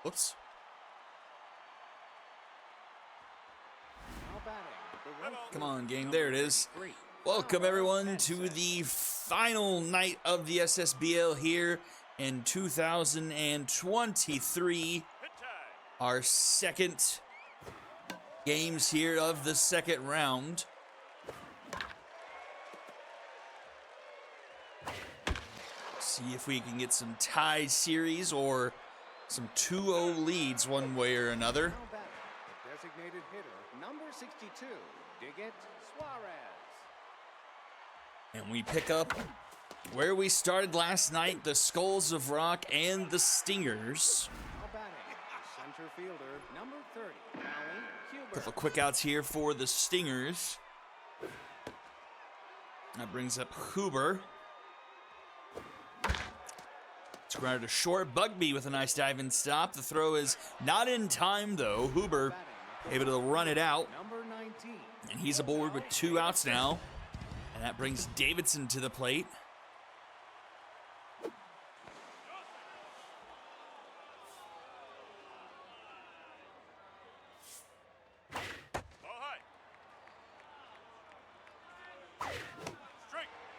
Whoops. Come on, game. There it is. Welcome, everyone, to the final night of the SSBL here in 2023. Our second games here of the second round. See if we can get some tie series or some 2-0 leads one way or another. Designated hitter, number 62, Digit Suarez. And we pick up where we started last night, the Skulls of Rock and the Stingers. Now batting, center fielder, number 30, Howie Huber. Couple quick outs here for the Stingers. That brings up Huber. It's grounded to short. Bugby with a nice dive and stop. The throw is not in time, though. Huber able to run it out. Number 19. And he's aboard with 2 outs now. And that brings Davidson to the plate.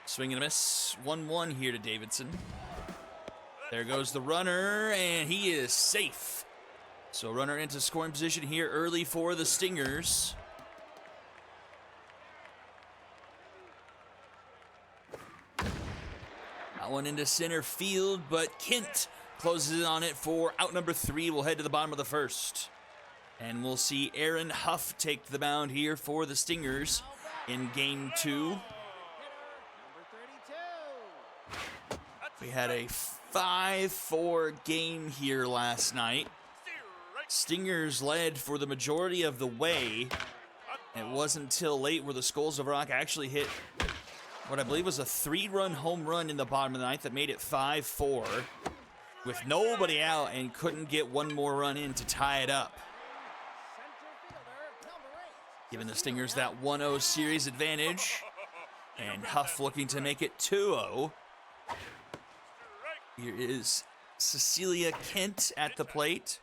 Swing and a miss. 1-1 here to Davidson. There goes the runner, and he is safe. So runner into scoring position here early for the Stingers. That one into center field, but Kent closes on it for out number 3. We'll head to the bottom of the first. And we'll see Aaron Huff take the mound here for the Stingers in game 2. We had a 5-4 game here last night. Stingers led for the majority of the way. It wasn't until late where the Skulls of Rock actually hit what I believe was a 3-run home run in the bottom of the ninth that made it 5-4 with nobody out and couldn't get one more run in to tie it up, giving the Stingers that 1-0 series advantage. And Huff looking to make it 2-0. Here is Cecilia Kent at the plate.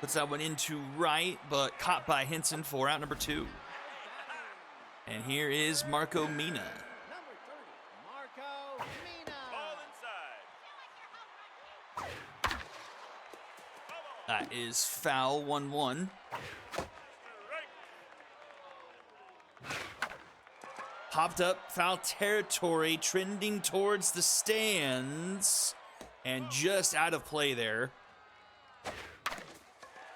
Puts that one into right, but caught by Henson for out number 2. And here is Marco Mina. Number 30, Marco Mina. Ball inside. That is foul, 1-1. Popped up, foul territory, trending towards the stands, and just out of play there.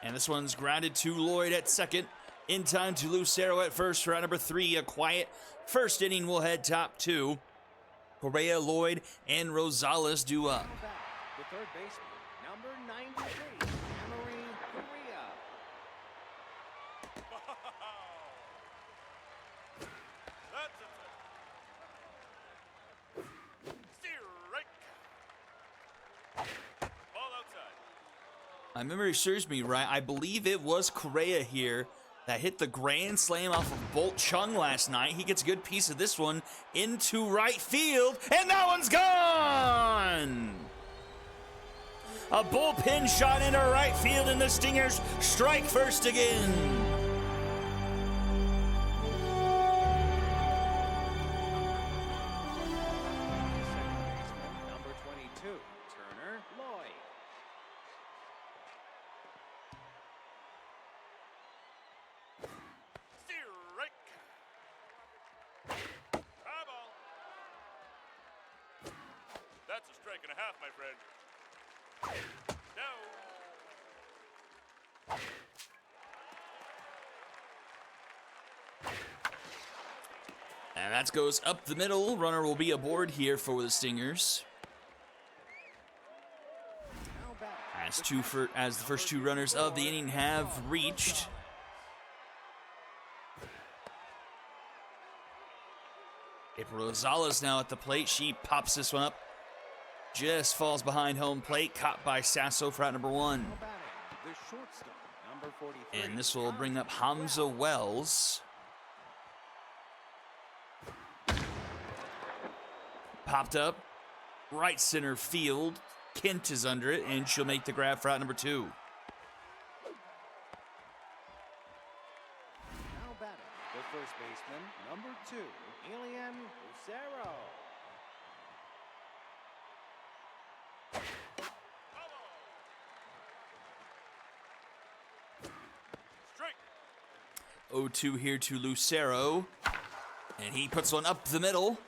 And this one's grounded to Lloyd at second. In time to Lucero at first for out number 3. A quiet first inning will head top 2. Correa, Lloyd, and Rosales do up. The third baseman, number 93, Emery Correa. My memory serves me right. I believe it was Correa here that hit the grand slam off of Bolt Chung last night. He gets a good piece of this one into right field, and that one's gone! A bullpen shot into right field, and the Stingers strike first again. Second baseman, number 22, Turner Lloyd. That's a strike and a half, my friend. No. And that goes up the middle. Runner will be aboard here for the Stingers. As the first 2 runners of the inning have reached. April Rosales now at the plate. She pops this one up. Just falls behind home plate. Caught by Sasso for out number 1. The shortstop, number 43. And this will bring up Hamza Wells. popped up. Right center field. Kent is under it, and she'll make the grab for out number 2. Now batting, the first baseman, number 2, Elian Lucero. Strike. 0-2 here to Lucero. And he puts one up the middle.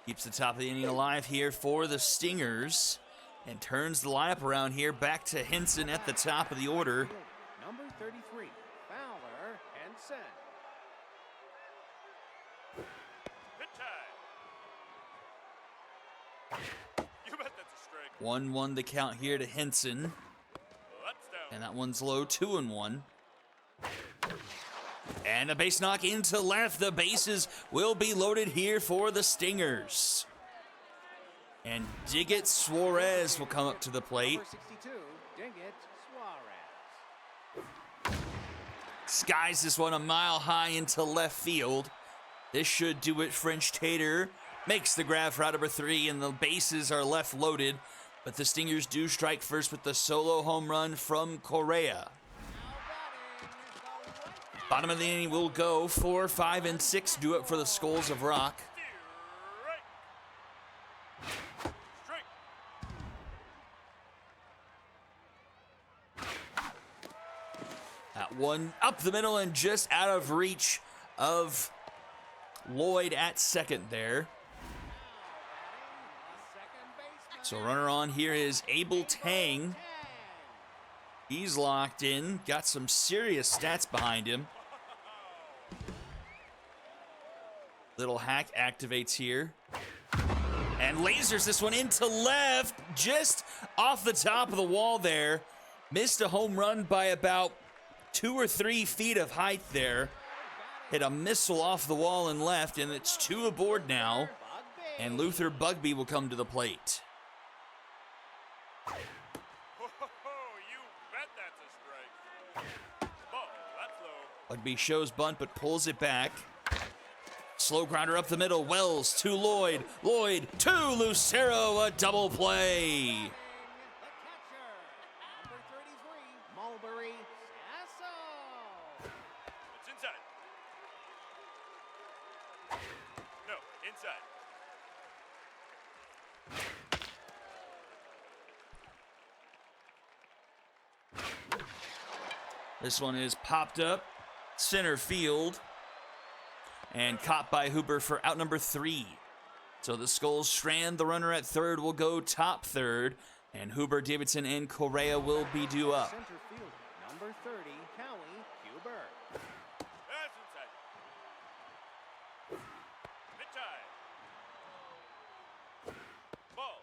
Keeps the top of the inning alive here for the Stingers. And turns the lineup around here back to Henson at the top of the order. Number 33, Fowler Henson. Hit tie. You bet that's a strike. 1-1 the count here to Henson. That's down. And that one's low, 2-1. And a base knock into left. The bases will be loaded here for the Stingers. And Diggett Suarez will come up to the plate. Number 62, Diggett Suarez. Skies this one a mile high into left field. This should do it. French Tater makes the grab for out number 3, and the bases are left loaded. But the Stingers do strike first with the solo home run from Correa. Bottom of the inning will go 4, 5, and 6 do it for the Skulls of Rock. Strike. That one up the middle and just out of reach of Lloyd at second there. So runner on here is Abel Tang. He's locked in, got some serious stats behind him. Little hack activates here. And lasers this one into left, just off the top of the wall there. Missed a home run by about 2 or 3 feet of height there. Hit a missile off the wall and left, and it's 2 aboard now. And Luther Bugby will come to the plate. Oh, you bet that's a strike. Ball, that's low. Bugby shows bunt but pulls it back. Slow grounder up the middle. Wells to Lloyd. Lloyd to Lucero. A double play. The catcher, number 33, Mulberry Sasso. It's inside. No, inside. This one is popped up center field and caught by Huber for out number 3. So the Skulls strand the runner at third will go top third, and Huber, Davidson, and Correa will be due up. Center fielder, number 30, Howie Huber. That's inside. Hit tie. Ball.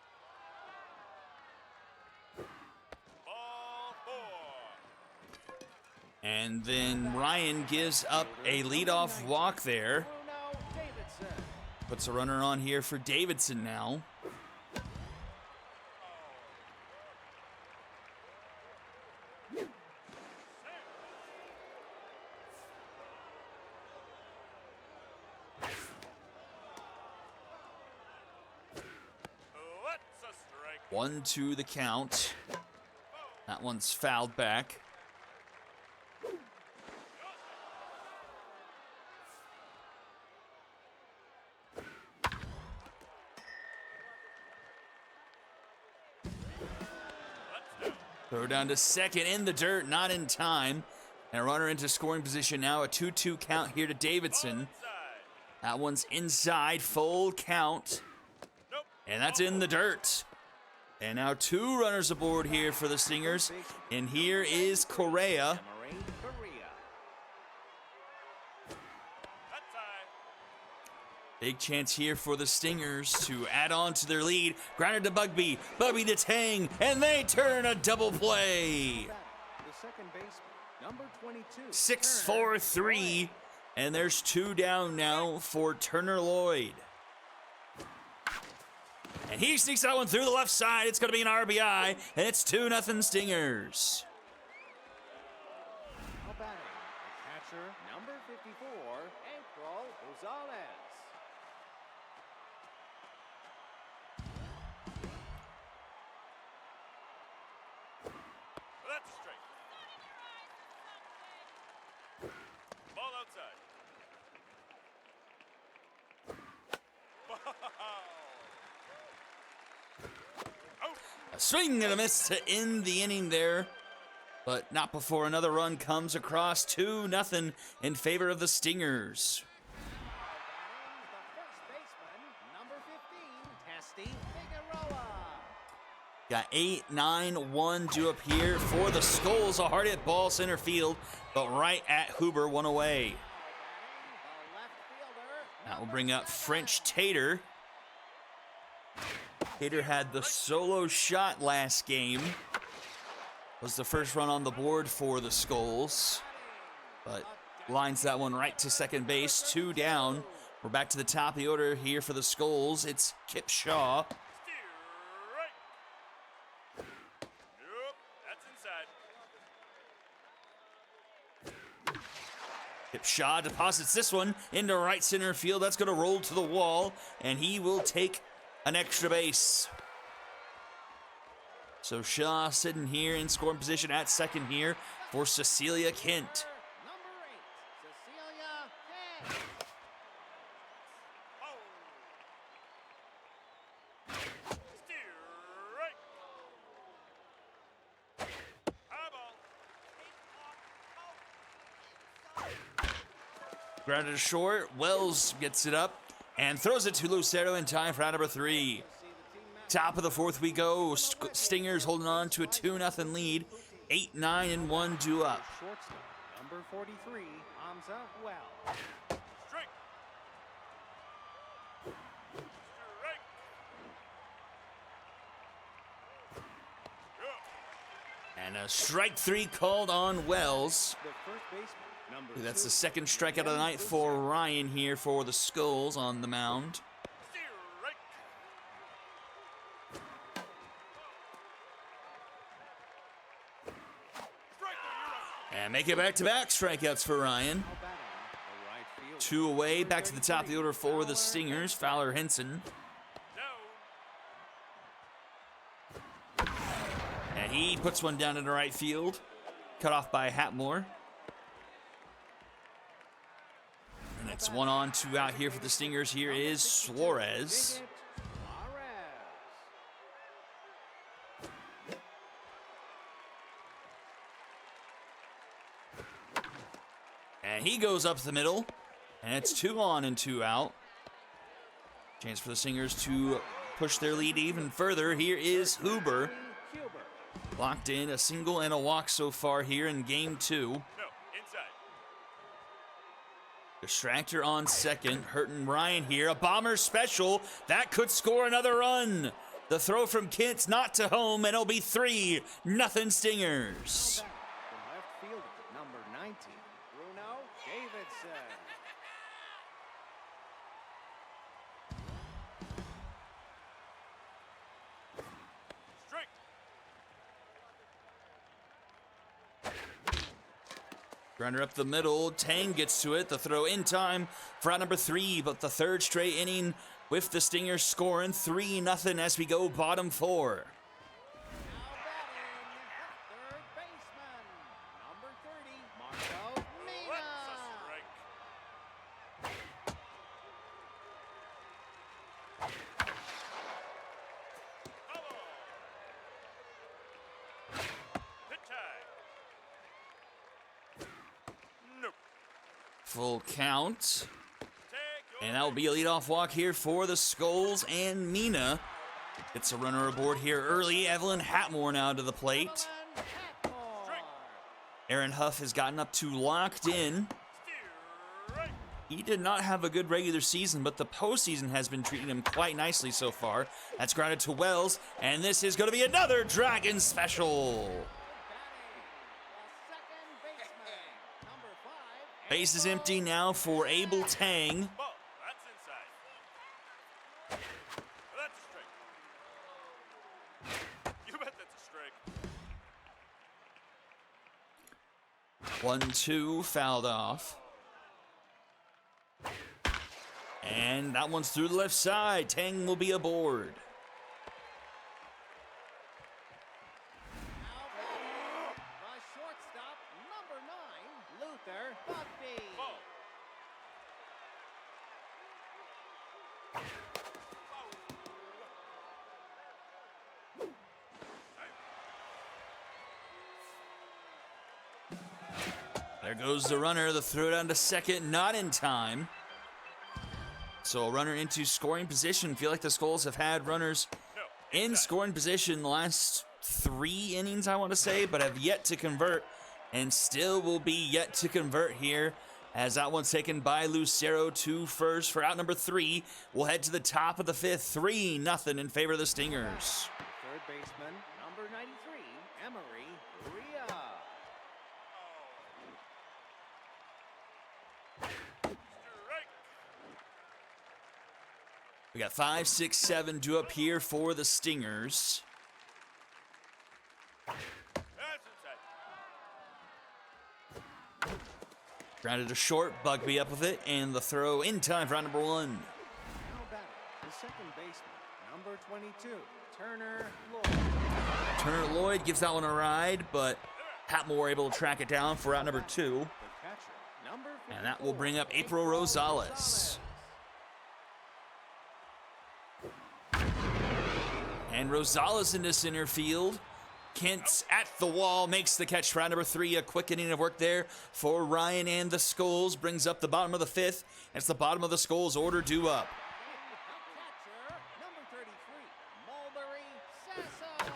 Ball 4. And then Ryan gives up a leadoff walk there. Bruno Davidson. Puts a runner on here for Davidson now. That's a strike. 1-2 the count. That one's fouled back. Throw down to second in the dirt, not in time. And a runner into scoring position now. A 2-2 count here to Davidson. Inside. That one's inside, full count. Nope. And that's in the dirt. And now 2 runners aboard here for the Stingers. And here is Correa. Emery Correa. That's high. Big chance here for the Stingers to add on to their lead. Grounded to Bugby. Bugby to Tang. And they turn a double play. The second baseman, number 22. 6-4-3. And there's 2 down now for Turner Lloyd. And he sneaks that one through the left side. It's going to be an RBI. And it's 2-0 Stingers. Now batting, the catcher, number 54, April Gonzalez. A swing and a miss to end the inning there, but not before another run comes across. 2-0 in favor of the Stingers. Got 8-9-1 due up here for the Skulls. A hard hit ball center field, but right at Huber, one away. That will bring up French Tater. Tater had the solo shot last game. Was the first run on the board for the Skulls, but lines that one right to second base. 2 down. We're back to the top of the order here for the Skulls. It's Kip Shaw. Kip Shaw deposits this one into right center field. That's going to roll to the wall, and he will take an extra base. So Shaw sitting here in scoring position at second here for Cecilia Kent. Number 8, Cecilia Kent. Grounded short. Wells gets it up and throws it to Lucero in time for out number 3. Top of the fourth we go. Stingers holding on to a 2-0 lead. 8-9-1 due up. Shortstop, number 43, Hamza Wells. And a strike 3 called on Wells. The first baseman, number That's 2. the second strikeout of the night for Ryan here for the Skulls on the mound. And make it back-to-back strikeouts for Ryan. Now batting, the right fielder. 2 away, back to the top of the order for the Stingers. Fowler Henson. And he puts one down into right field. Cut off by Hatmore. And it's 1 on, 2 out here for the Stingers. Here is Suarez. And he goes up the middle. And it's 2 on and 2 out. Chance for the Stingers to push their lead even further. Here is Huber. Locked in, a single and a walk so far here in game 2. No, inside. Distractor on second, hurting Ryan here. A bomber special, that could score another run. The throw from Kent's not to home, and it'll be 3-0 Stingers. The left fielder, number 19, Bruno Davidson. Runner up the middle, Tang gets to it. The throw in time for out number 3, but the third straight inning with the Stingers scoring 3-0 as we go bottom 4. Now batting, third baseman, number 30, Marco Mina. Full count. And that will be a leadoff walk here for the Skulls, and Mina gets a runner aboard here early. Evelyn Hatmore now to the plate. Aaron Huff has gotten up to locked in. He did not have a good regular season, but the postseason has been treating him quite nicely so far. That's grounded to Wells, and this is going to be another Dragon special. Base is empty now for Abel Tang. Ball, that's inside. That's a strike. You bet that's a strike. 1-2, fouled off. And that one's through the left side. Tang will be aboard. The shortstop, number 9, Luther Buckby. Ball. There goes the runner. The throw down to second, not in time. So a runner into scoring position. Feel like the Skulls have had runners in scoring position the last 3 innings, I want to say, but have yet to convert and still will be yet to convert here as that one's taken by Lucero to first for out number 3. We'll head to the top of the 5th, 3-0 in favor of the Stingers. Third baseman, number 93, Emery Ria. Strike. We got 5, 6, 7 due up here for the Stingers. That's inside. Grounded to short, Bugby up with it, and the throw in time for round number 1. Now batting, the second baseman, number 22, Turner Lloyd. Turner Lloyd gives that one a ride, but Hatmore able to track it down for round number 2. The catcher, number 54, And that will bring up April Rosales. And Rosales into center field. Kent's at the wall, makes the catch for round number 3. A quick inning of work there for Ryan and the Skulls. Brings up the bottom of the 5th. It's the bottom of the Skulls order due up. catcher, number 33, Mulberry Sasso.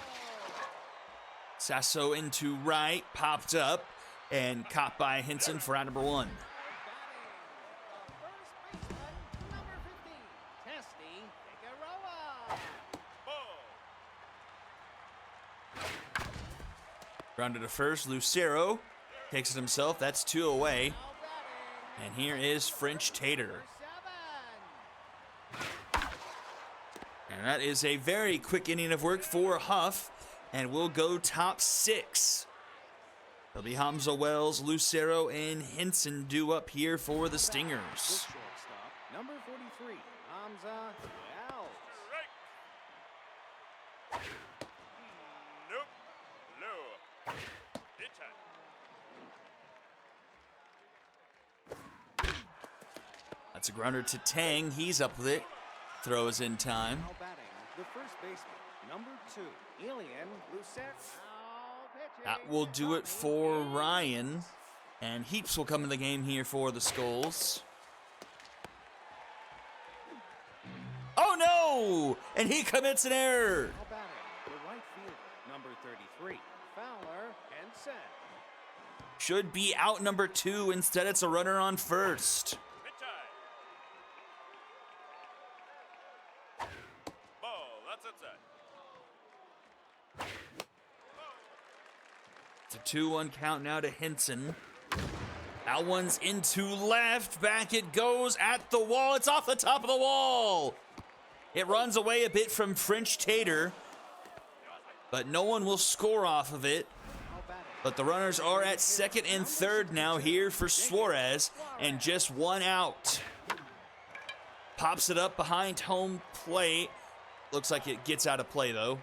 Sasso into right, popped up, and caught by Henson for round number 1. Batting, the first baseman, number 15, Testy Figueroa. Ball. Grounded to first, Lucero takes it himself. That's 2 away. Now batting, And here is French Tater. number 7. And that is a very quick inning of work for Huff. And we'll go top 6. It'll be Hamza Wells, Lucero, and Henson due up here for the Stingers. This shortstop, number 43, Hamza Wells. Strike. Nope. Low. Hit time. That's a grounder to Tang. He's up with it. Throws in time. Now batting, the first baseman, number 2, Elian Lucero. That will do it for Ryan. And Heaps will come in the game here for the Skulls. Oh no! And he commits an error. Now batting, the right fielder, number 33, Fowler Henson. Should be out number 2. Instead, it's a runner on first. Hit time. Ball. That's outside. It's a 2-1 count now to Henson. That one's into left. Back it goes at the wall. It's off the top of the wall. It runs away a bit from French Tater, but no one will score off of it. Now batting, But the runners are at second and third now here for Suarez, and just 1 out. Pops it up behind home plate. Looks like it gets out of play, though.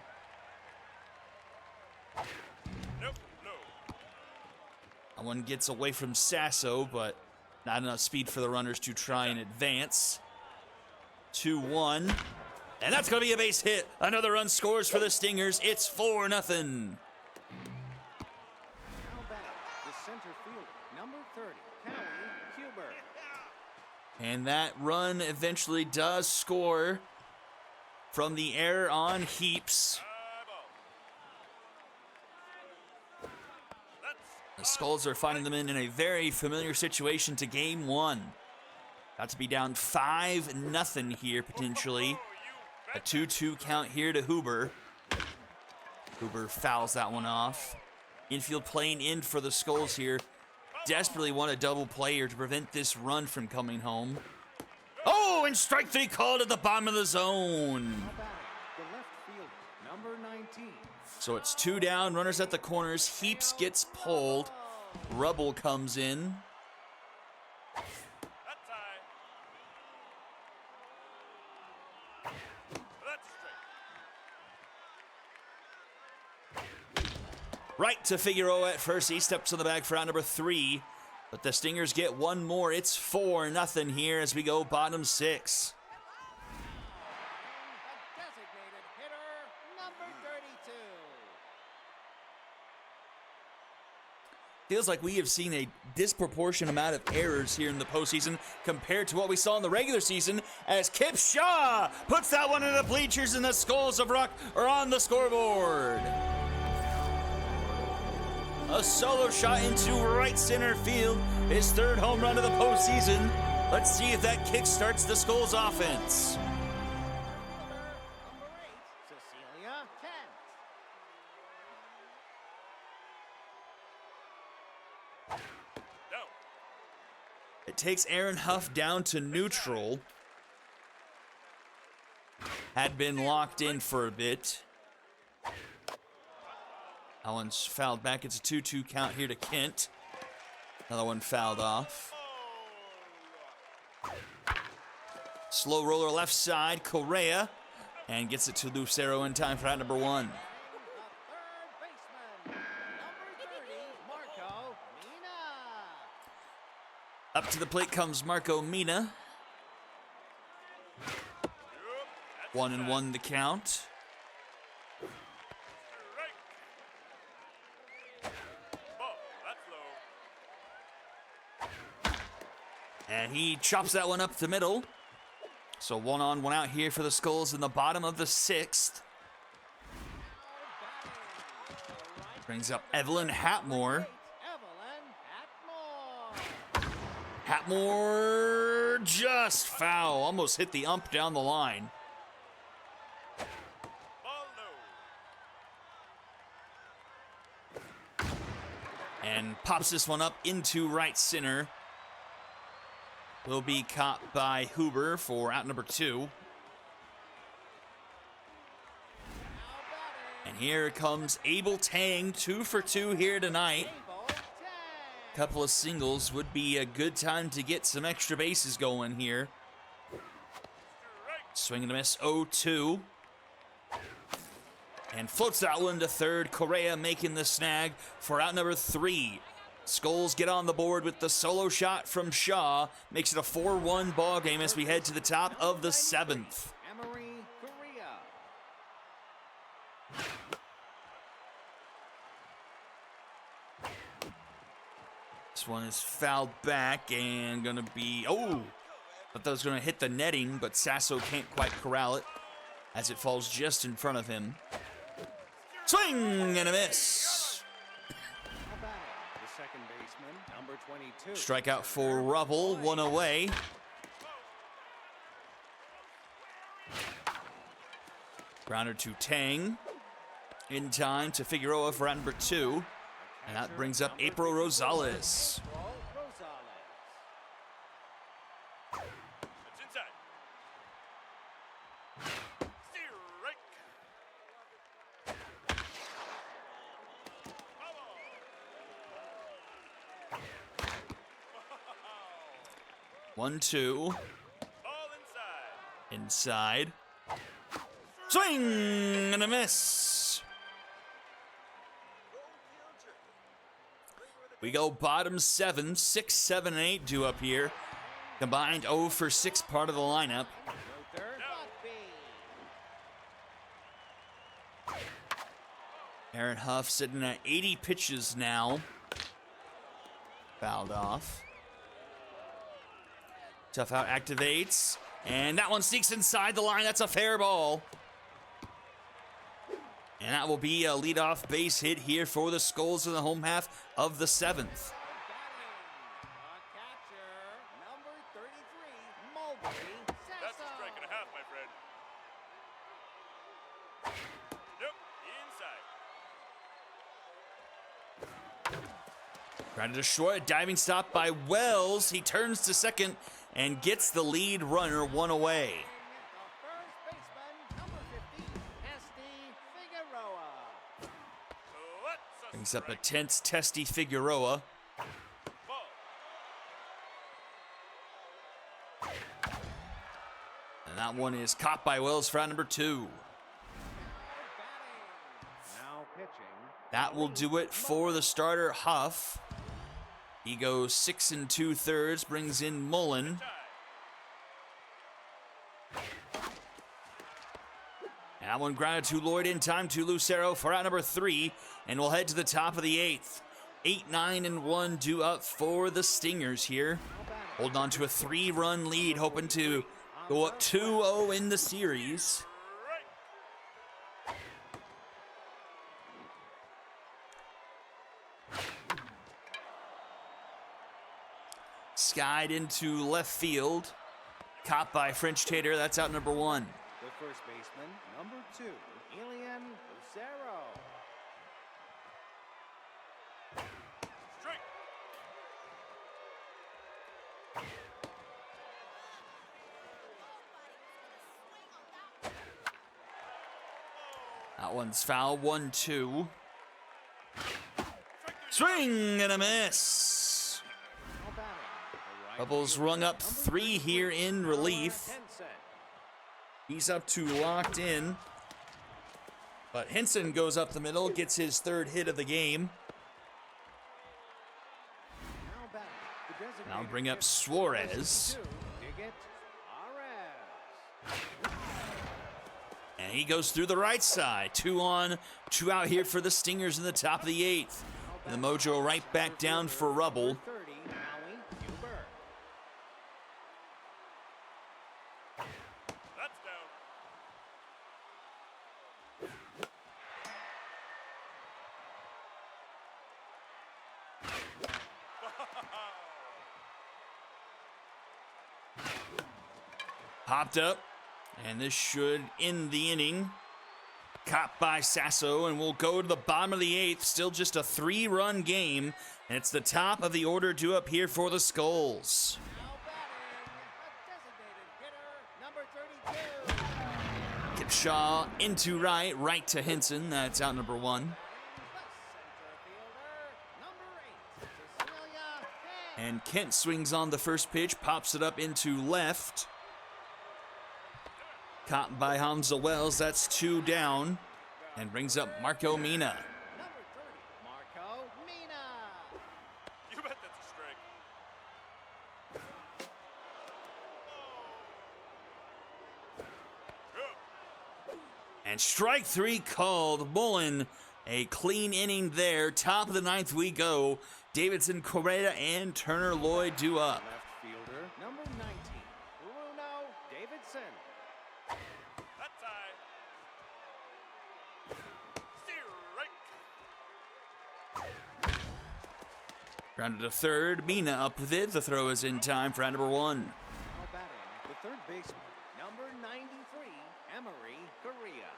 Nope. Low. That one gets away from Sasso, but not enough speed for the runners to try and advance. 2-1. And that's going to be a base hit. Another run scores for the Stingers. It's 4-0. now batting, the center fielder, number 30, Callie Huber. And that run eventually does score from the error on Heaps. High ball. That's The Skulls are finding them in a very familiar situation to game 1. Got to be down 5-0 here potentially. A 2-2 count here to Huber. Huber fouls that one off. Infield playing in for the Skulls here. Desperately want a double player to prevent this run from coming home. Oh, and strike 3 called at the bottom of the zone. Now batting, the left fielder, number 19, So it's 2 down, runners at the corners. Heaps gets pulled. Rubble comes in. that's high. That's straight. Right to Figueroa at first. He steps on the bag for round number 3. But the Stingers get 1 more. It's 4-0 here as we go bottom 6. a designated hitter, number 32. Feels like we have seen a disproportionate amount of errors here in the postseason compared to what we saw in the regular season, as Kip Shaw puts that one in the bleachers, and the Skulls of Rock are on the scoreboard. A solo shot into right center field, his third home run of the postseason. Let's see if that kick starts the Skulls offense. Number 8, Cecilia Kent. Down. It takes Aaron Huff down to neutral. Had been locked in for a bit. That one's fouled back. It's a 2-2 count here to Kent. Another one fouled off. Slow roller left side, Correa, and gets it to Lucero in time for out number 1. The third baseman, number 30, Marco Mina. Up to the plate comes Marco Mina. 1-1 the count. Ball. That's low. And he chops that one up the middle. So 1 on, 1 out here for the Skulls in the bottom of the 6th. Brings up Evelyn Hatmore. Evelyn Atmore. Hatmore just foul. Almost hit the ump down the line. Ball low. And pops this one up into right center. Will be caught by Huber for out number 2. And here comes Abel Tang, 2 for 2 here tonight. Abel Tang. Couple of singles would be a good time to get some extra bases going here. Swing and a miss, 0-2. And floats that one to third. Correa making the snag for out number 3. Skulls get on the board with the solo shot from Shaw. Makes it a 4-1 ball game as we head to the top of the 7th. Emery Correa. This one is fouled back and gonna be, oh, thought that was gonna hit the netting, but Sasso can't quite corral it as it falls just in front of him. Swing and a miss. Now batting, the second baseman, number 22. Strikeout for Rubble, 1 away. Grounder to Tang. In time to Figueroa for out number 2. And that brings up April Rosales. April Rosales. It's inside. Strike. 1-2. Ball inside. Inside. Swing and a miss. We go bottom 7, 6, 7, and 8 due up here. Combined 0 for 6 part of the lineup. Luther Buckby. Aaron Huff sitting at 80 pitches now. Fouled off. Tough out activates. And that one sneaks inside the line. That's a fair ball. And that will be a leadoff base hit here for the Skulls in the home half of the 7th. Batting, a catcher, number 33, Mulberry That's a Sasso. strike and a half, my friend. Yep, inside. Grounded to short, a diving stop by Wells. He turns to second and gets the lead runner 1 away. The first baseman, number 50, Esty Figueroa. What's a Brings up a strike? tense, testy Figueroa. Ball. And that one is caught by Wells for out number 2. Batting. Now pitching. That will do it for the starter, Huff. He goes 6 2/3, brings in Mullen. And that one grounded to Lloyd in time to Lucero for out number 3, and we'll head to the top of the 8th. 8, 9, and 1 due up for the Stingers here. Holding on to a 3-run lead, hoping to go up 2-0 in the series. Skied into left field. Caught by French Tater. That's out number 1. The first baseman, number 2, Elian Lucero. Strike. That one's foul. 1-2. Swing and a miss. Now batting, the right Bubbles fielder, rung up number 3 here in relief. Henson. He's up to locked in. But Henson goes up the middle, gets his 3rd hit of the game. Now batting, the designated Now bring up hitter, Suarez. 2, Diggett Arez. And he goes through the right side. 2 on, 2 out here for the Stingers in the top of the 8th. And the mojo right back down for Rubble. 30, Maui Huber. That's down. Popped up. And this should end the inning. Caught by Sasso, and we'll go to the bottom of the 8th. Still just a 3-run game. And it's the top of the order due up here for the Skulls. Now batting, a designated hitter, number 32. Kipshaw into right, right to Henson. That's out number 1. The center fielder, number 8, Cecilia Kent. And Kent swings on the first pitch, pops it up into left. Caught by Hamza Wells. That's 2 down. And brings up Marco Mina. Number 30, Marco Mina. You bet that's a strike. And strike 3 called. Mullen, a clean inning there. Top of the 9th we go. Davidson, Correa, and Turner Lloyd due up. Left fielder, number 19, Bruno Davidson. That's high. Strike. Grounded to third. Mina up with it. The throw is in time for out number 1. Now batting, the third baseman, number 93, Emery Correa.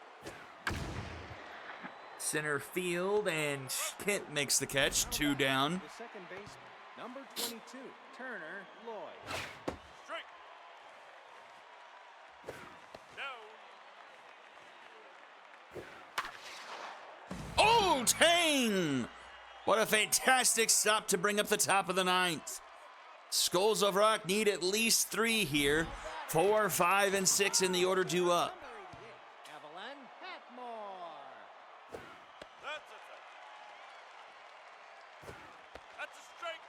Center field, and Kent makes the catch. 2 down. The second baseman, number 22, Turner Lloyd. Strike. Down. Oh, Tang! What a fantastic stop to bring up the top of the 9th. Skulls of Rock need at least 3 here. 4, 5, and 6 in the order due up. Number 88, Evelyn Patmore. That's a thing. That's a strike.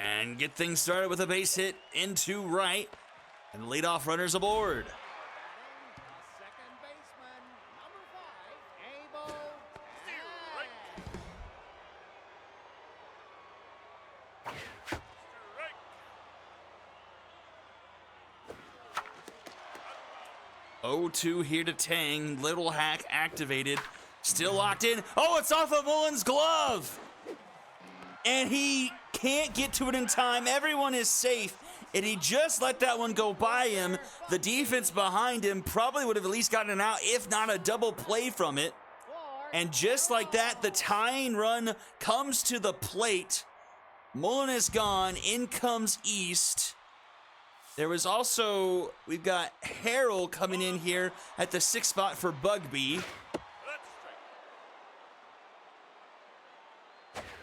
And get things started with a base hit into right. And the leadoff runners aboard. Batting, the second baseman, number 5, Abel Strike. Tang. Strike. 0-2 here to Tang. Little hack activated. Still locked in. Oh, it's off of Mullen's glove. And he can't get to it in time. Everyone is safe. And he just let that one go by him. The defense behind him probably would have at least gotten an out, if not a double play from it. And just like that, the tying run comes to the plate. Mullen is gone. In comes East. There was also, we've got Harrell coming in here at the 6th spot for Bugby. That's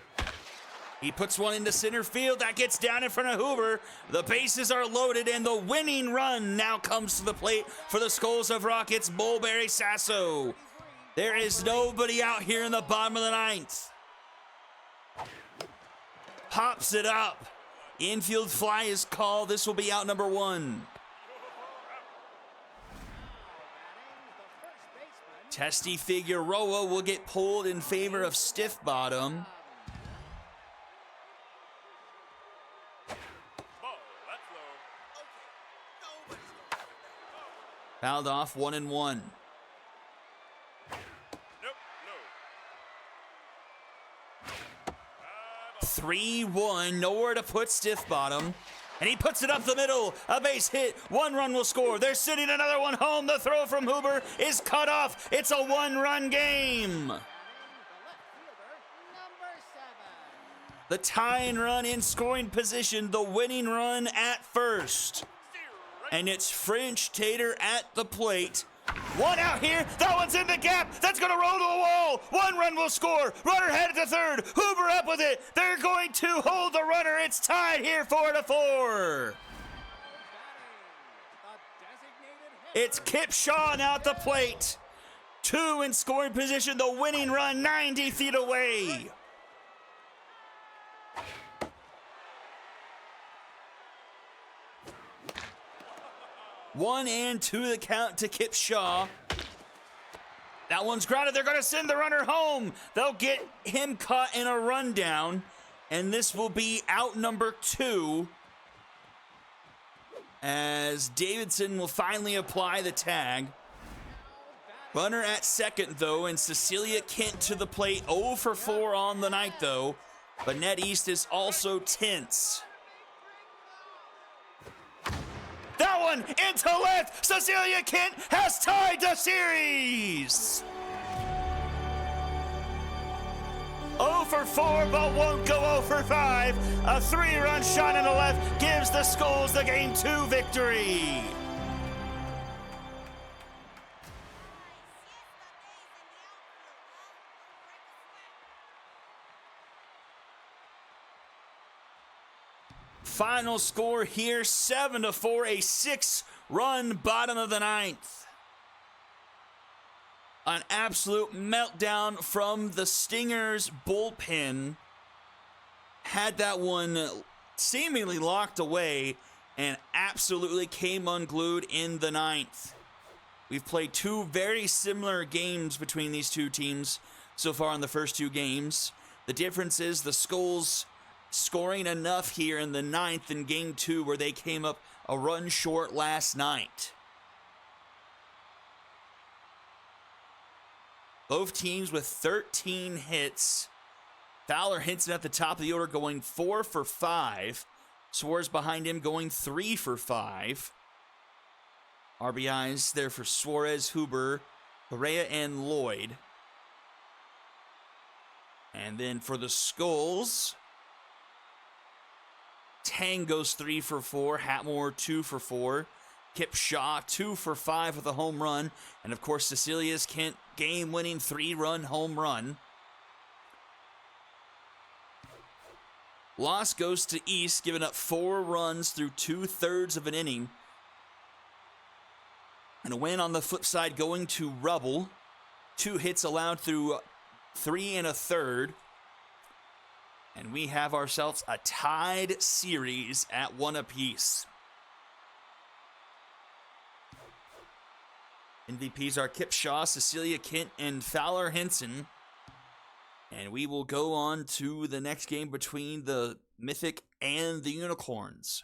a strike. He puts one into center field. That gets down in front of Hoover. The bases are loaded, and the winning run now comes to the plate for the Skulls of Rock. It's Mulberry Sasso. There is nobody out here in the bottom of the 9th. Pops it up. Infield fly is called. This will be out number 1. Testy Figueroa will get pulled in favor of Stiff Bottom. Ball, that's low. Fouled off 1-1. Nope, no. 3-1, nowhere to put Stiff Bottom. And he puts it up the middle. A base hit. 1 run will score. They're sending another one home. The throw from Huber is cut off. It's a 1-run game. The tying run in scoring position. The winning run at first. And it's French Tater at the plate. One out here. That one's in the gap. That's going to roll to the wall. 1 run will score. Runner headed to third. Hoover up with it. They're going to hold the runner. It's tied here 4-4. It's Kip Shaw now at the plate. 2 in scoring position. The winning run 90 feet away. One and 2 the count to Kip Shaw. That one's grounded. They're going to send the runner home. They'll get him caught in a rundown. And this will be out number 2. As Davidson will finally apply the tag. Runner at second, though, and Cecilia Kent to the plate. 0 for 4 on the night, though. But Net East is also tense. That one into left. Cecilia Kent has tied the series. 0 for 4, but won't go 0 for 5. A 3-run shot in the left gives the Skulls the Game 2 victory. Final score here, 7-4, a 6-run bottom of the 9th. An absolute meltdown from the Stingers bullpen. Had that one seemingly locked away and absolutely came unglued in the 9th. We've played 2 very similar games between these 2 teams so far in the first 2 games. The difference is the Skulls scoring enough here in the 9th in game 2 where they came up a run short last night. Both teams with 13 hits. Fowler Hinson at the top of the order going 4 for 5. Suarez behind him going 3 for 5. RBIs there for Suarez, Huber, Correa, and Lloyd. And then for the Skulls, Tang goes 3 for 4, Hatmore 2 for 4, Kip Shaw 2 for 5 with a home run, and of course Cecilia's Kent game-winning 3-run home run. Loss goes to East, giving up 4 runs through 2/3 of an inning. And a win on the flip side going to Rubble. 2 hits allowed through 3 1/3. And we have ourselves a tied series at 1 apiece. MVPs are Kip Shaw, Cecilia Kent, and Fowler Hinson. And we will go on to the next game between the Mythic and the Unicorns.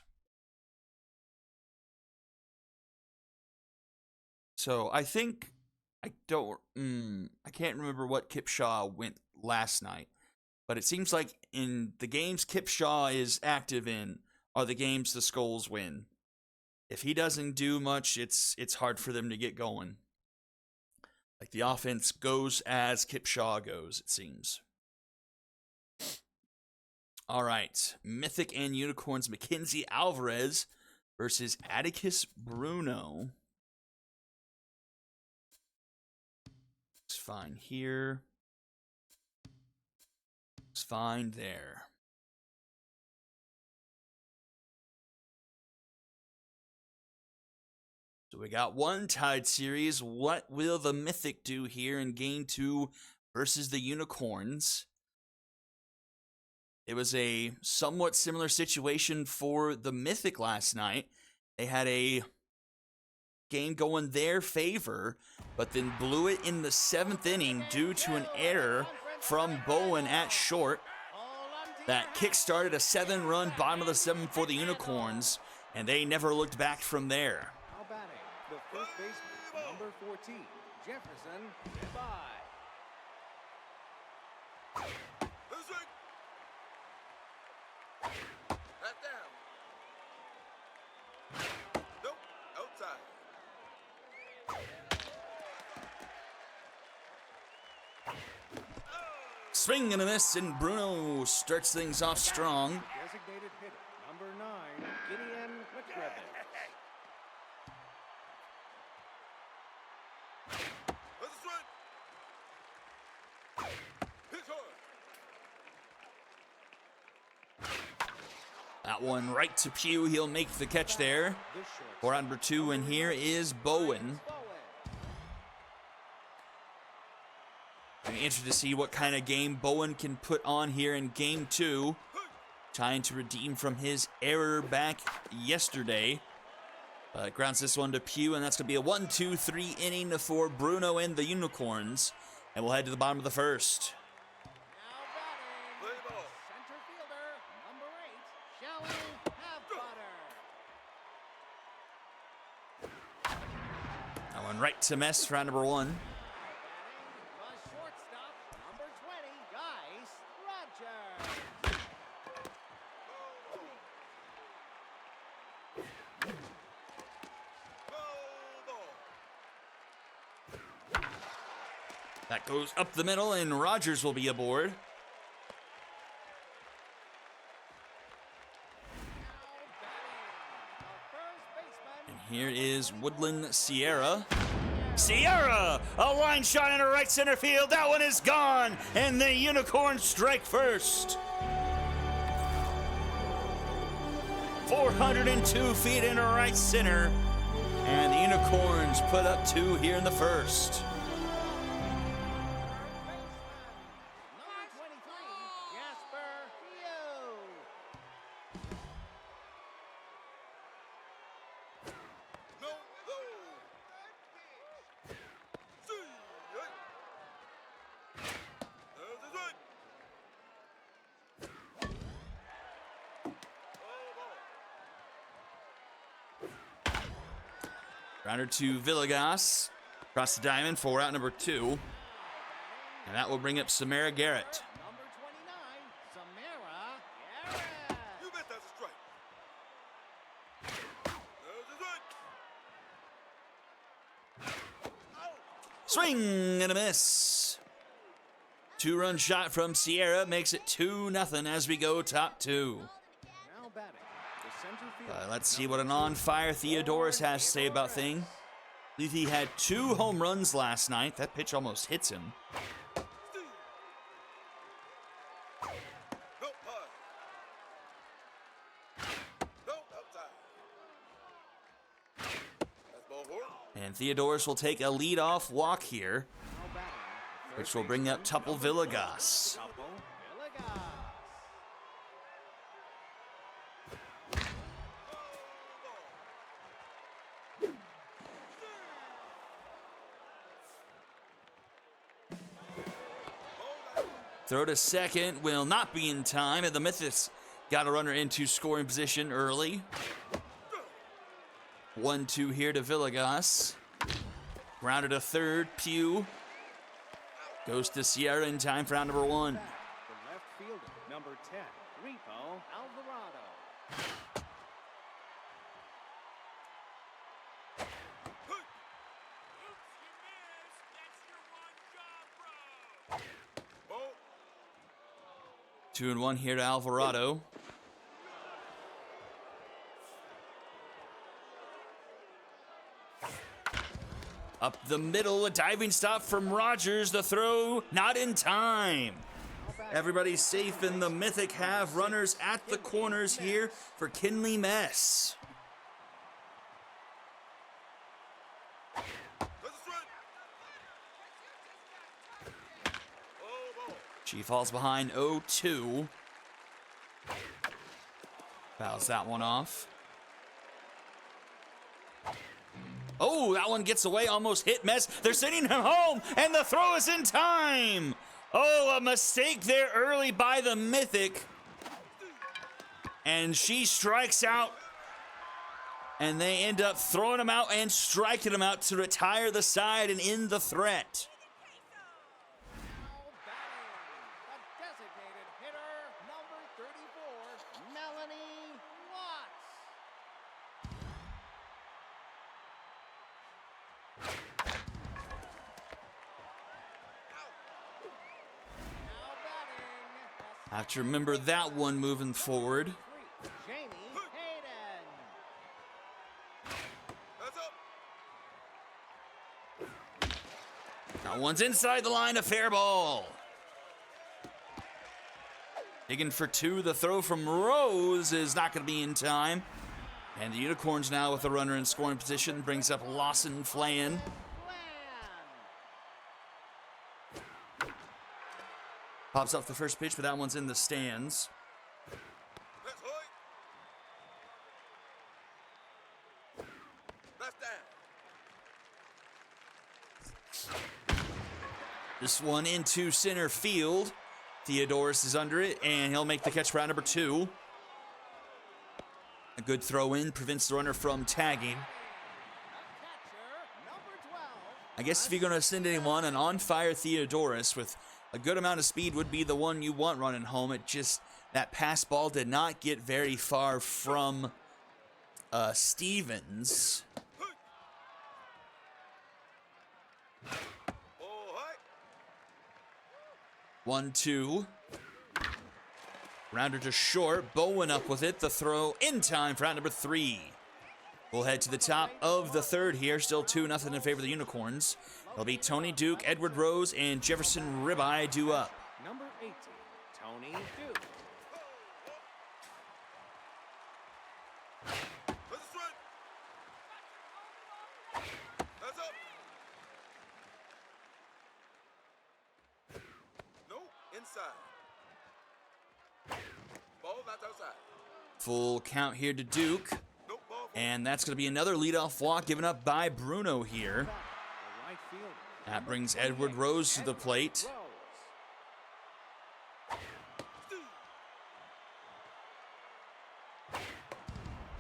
So I think, I can't remember what Kip Shaw went last night. But it seems like in the games Kip Shaw is active in are the games the Skulls win. If he doesn't do much, it's hard for them to get going. Like the offense goes as Kip Shaw goes, it seems. All right, Mythic and Unicorns, Mackenzie Alvarez versus Atticus Bruno. It's fine here. It's fine there. So we got one tied series. What will the Mythic do here in game 2 versus the Unicorns? It was a somewhat similar situation for the Mythic last night. They had a game go in their favor, but then blew it in the 7th inning due to an error from Bowen at short. That kick-started a 7-run bottom of the 7th for the Unicorns, and they never looked back from there. Now batting, the first baseman, number 14, Jefferson. Goodbye. Bat down. Nope, outside. Swing and a miss, and Bruno starts things off strong. Designated hitter, number 9, Gideon McRebbit. Let's run. Pitch hard. That one right to Pugh. He'll make the catch there. The short For number 2, and here is Bowen. I'm interested to see what kind of game Bowen can put on here in game 2. Trying to redeem from his error back yesterday. Grounds this one to Pugh, and that's going to be a 1-2-3 inning for Bruno and the Unicorns. And we'll head to the bottom of the first. Now batting, Play ball. center fielder, number 8, Shelly Halfbutter. That one right to Mess for number 1. Batting, the shortstop, number 20, Guys Rogers. That goes up the middle, and Rogers will be aboard. Now batting, the first baseman. And here is Woodland Sierra. Sierra! A line shot into right center field. That one is gone, and the Unicorns strike first. 402 feet into right center, and the Unicorns put up 2 here in the first. Number 23, Jasper Hugh. No, no. See, right. There's the right. Rounder to Villegas. Across the diamond for out number 2. And that will bring up Samara Garrett. Number 29, Samara Garrett. You bet that's a strike. There's the right. Out. Swing and a miss. 2-run shot from Sierra makes it 2-0 as we go top 2. Now batting, the center fielder. Let's see what an on-fire Theodorus has to say about thing. I believe he had 2 home runs last night. That pitch almost hits him. No, hard. No, outside. That's ball 4. And Theodorus will take a lead-off walk here, Now batting, which will bring up Tuple Villegas. Tuple Villegas. Throw to second will not be in time, and the Mythics got a runner into scoring position early. 1-2 here to Villegas. Grounded to third, Pugh. Goes to Sierra in time for round number 1. The left fielder, number 10, Repo Alvarado. Ball. 2-1 here to Alvarado. Up the middle, a diving stop from Rogers. The throw, not in time. Everybody's safe, and the Mythic have runners at the corners here for Kinley Mess. There's a strike. Ball. She falls behind 0-2. Fouls that one off. Oh, that one gets away, almost hit Mess. They're sending him home, and the throw is in time. Oh, a mistake there early by the Mythic. And she strikes out. And they end up throwing him out and striking him out to retire the side and end the threat. Now batting, the designated hitter, number 34, Melanie Watts. Now batting, I have to remember that one moving forward. Jamie Hayden. That's up. That one's inside the line, a fair ball. Digging for two, the throw from Rose is not going to be in time. And the Unicorns now with a runner in scoring position brings up Lawson Flan. Pops up the first pitch, but that one's in the stands. Let's hook. Left down. This one into center field. Theodorus is under it, and he'll make the catch for out number 2. A good throw in prevents the runner from tagging. I guess if you're going to send anyone, an on-fire Theodorus with a good amount of speed would be the one you want running home. It just, that pass ball did not get very far from Stevens. Oh, hi. 1-2. Rounder to short. Bowen up with it. The throw in time for out number 3. We'll head to the top of the third here. Still 2-0 in favor of the Unicorns. It'll be Tony Duke, Edward Rose, and Jefferson Ribeye due up. Number 18, Tony Duke. Let's strike. That's up. No, inside. Ball that's outside. Full count here to Duke. Nope, ball. And that's going to be another leadoff walk given up by Bruno here. The right fielder. That brings Edward Rose to the plate.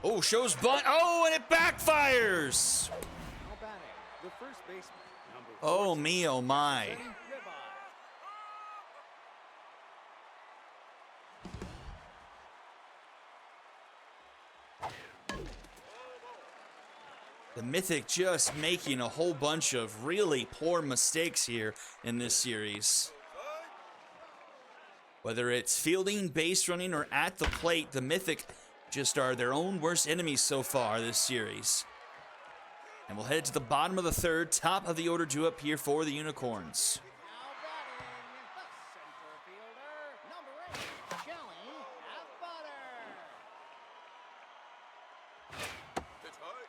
Oh, shows bunt. Oh, and it backfires. Now batting, the first baseman, number Oh, me, oh, my. Ribeye. The Mythic just making a whole bunch of really poor mistakes here in this series. Whether it's fielding, base running, or at the plate, the Mythic just are their own worst enemies so far this series. And we'll head to the bottom of the third, top of the order due up here for the Unicorns. Now batting, the center fielder, number 8, Shelly Halfbutter. It's high.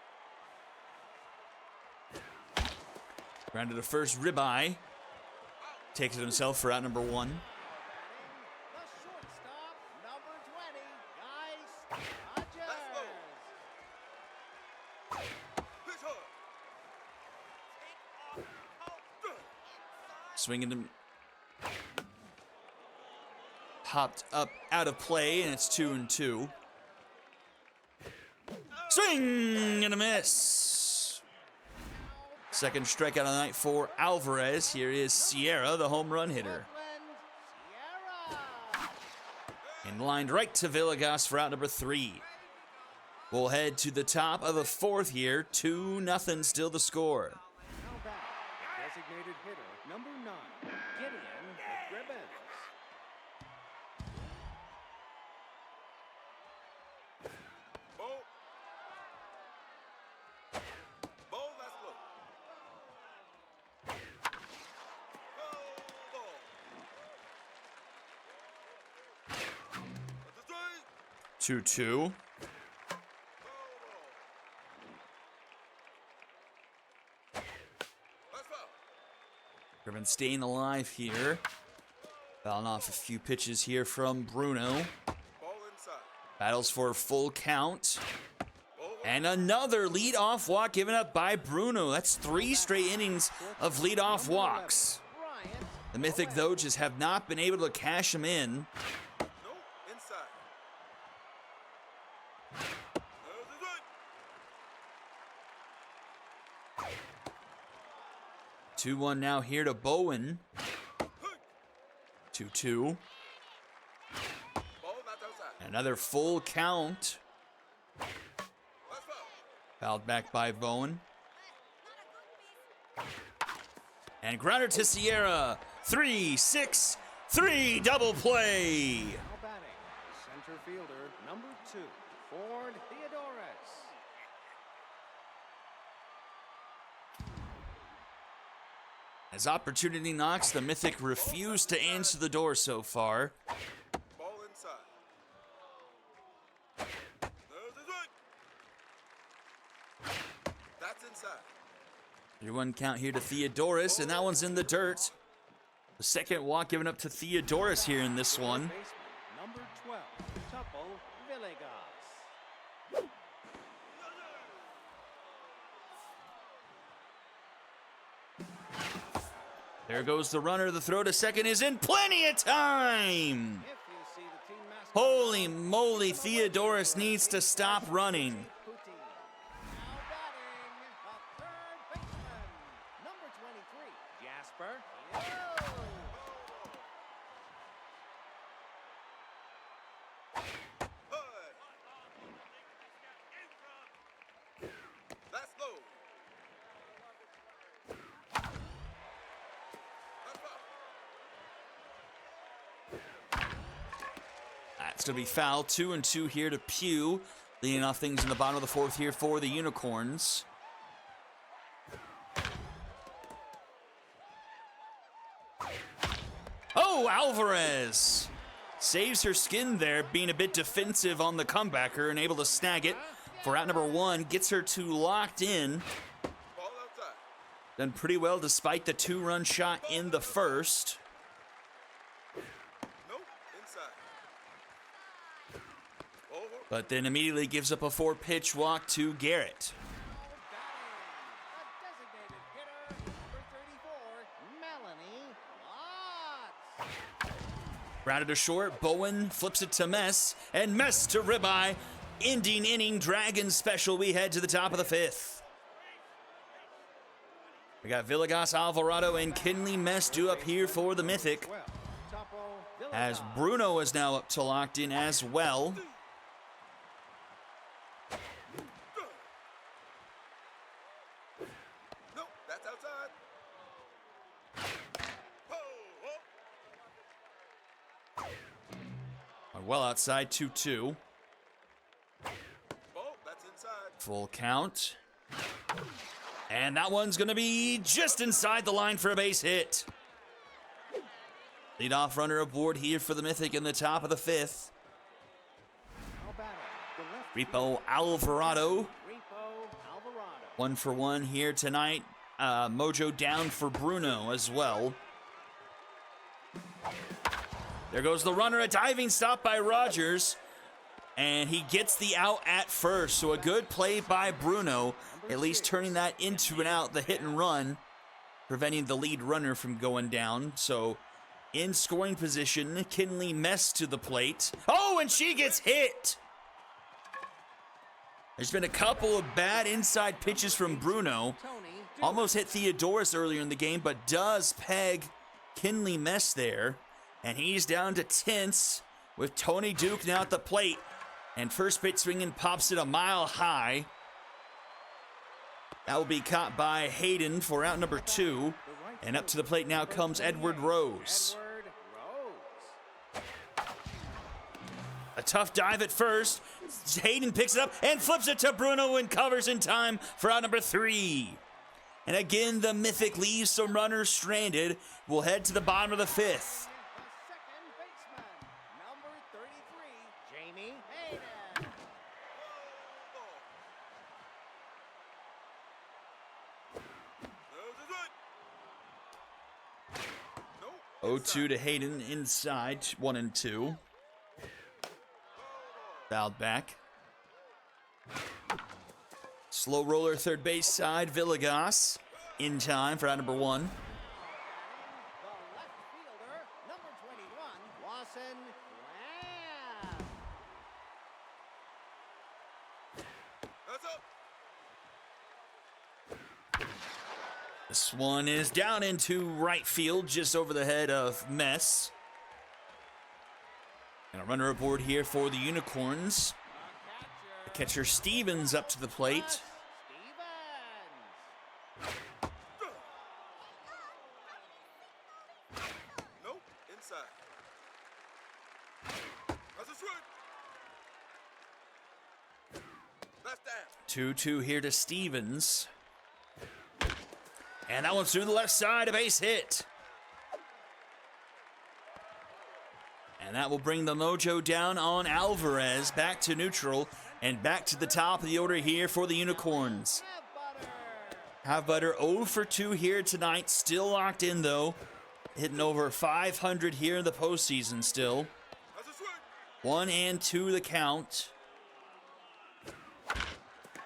Grounded to first, Ribeye takes it himself for out number 1. The shortstop, number 20, Guy Hodges. Pitch hard. Swinging him. Popped up out of play, and it's 2-2. Swing and a miss. Second strikeout of the night for Alvarez. Here is Sierra, the home run hitter. Sierra. And lined right to Villegas for out number 3. We'll head to the top of the fourth here. 2-0 still the score. Now batting, the designated hitter, number 9, Gideon McGribbons. Ball. Ball that's low. Ball. That's a strike. 2-2. That's foul. Griffin staying alive here. Fouling off a few pitches here from Bruno. Ball inside. Battles for a full count. Ball And another leadoff walk given up by Bruno. That's 3 straight innings of leadoff walks. The Mythic, though, just have not been able to cash them in. No, inside. 2-1 now here to Bowen. 2-2. Ball not outside. Another full count. Let's go. Fouled back by Bowen. And grounder to Sierra. 3-6-3 double play. Now batting, center fielder, number 2, Ford Theodorus. As opportunity knocks, the Mythic refused to answer the door so far. Ball inside. That's inside. 3-1 count here to Theodorus, and that one's in the dirt. The second walk given up to Theodorus here in this one. Baseman, number 12, Tupo Villegas. There goes the runner. The throw to second is in plenty of time. If you see the team mascot, Holy moly, Theodorus needs to stop running. Putti. Now batting, a third baseman, number 23, Jasper. Yo! That's low. That's going to be foul. 2-2 here to Pugh. Leading off things in the bottom of the fourth here for the Unicorns. Oh, Alvarez saves her skin there, being a bit defensive on the comebacker and able to snag it for out number 1. Gets her 2 locked in. Ball outside. Done pretty well despite the 2-run shot in the first. No, inside. Over. But then immediately gives up a 4-pitch walk to Garrett. A designated hitter, number 34, Melanie Watts. Grounded to short, Bowen flips it to Mess, and Mess to ribeye. Ending inning, Dragon special. We head to the top of the 5th. We got Villegas, Alvarado, and Kinley Mess due up here for the Mythic. 12, Tupo As Villegas. Bruno is now up to locked in as well. No, that's outside. Ho, ho. Well outside, 2-2. Ball, that's inside. Full count. And that one's going to be just inside the line for a base hit. Leadoff runner aboard here for the Mythic in the top of the 5th. Now batting, the left Repo Alvarado. Repo Alvarado. 1 for 1 here tonight. Mojo down for Bruno as well. There goes the runner, a diving stop by Rogers. And he gets the out at first. So a good play by Bruno, at least turning that into an out, the hit and run, preventing the lead runner from going down. So in scoring position, Kinley Mess to the plate. Oh, and she gets hit. There's been a couple of bad inside pitches from Bruno. Tony Almost hit Theodorus earlier in the game, but does peg Kinley Mess there. And he's down to tense with Tony Duke now at the plate. And first pitch swinging pops it a mile high. That will be caught by Hayden for out number 2. And up to the plate now comes Edward Rose. Edward Rose. A tough dive at first. Hayden picks it up and flips it to Bruno and covers in time for out number 3. And again, the Mythic leaves some runners stranded. We'll head to the bottom of the 5th. The second baseman, number 33, Jamie Hayden. No, 0-2 to Hayden inside, 1-2. Fouled back. Slow roller third base side, Villegas in time for out number 1. The left fielder, number 21, Lawson Lamb. That's up. This one is down into right field, just over the head of Mess. And a runner aboard here for the Unicorns. The catcher Stevens up to the plate. Stevens. Nope. Inside. That's a swing. That's down. 2-2 here to Stevens. And that one's through the left side, a base hit. And that will bring the mojo down on Alvarez, back to neutral, and back to the top of the order here for the Unicorns. Have Butter 0 for 2 here tonight, still locked in though. Hitting over 500 here in the postseason still. That's a swing. 1 and 2 the count.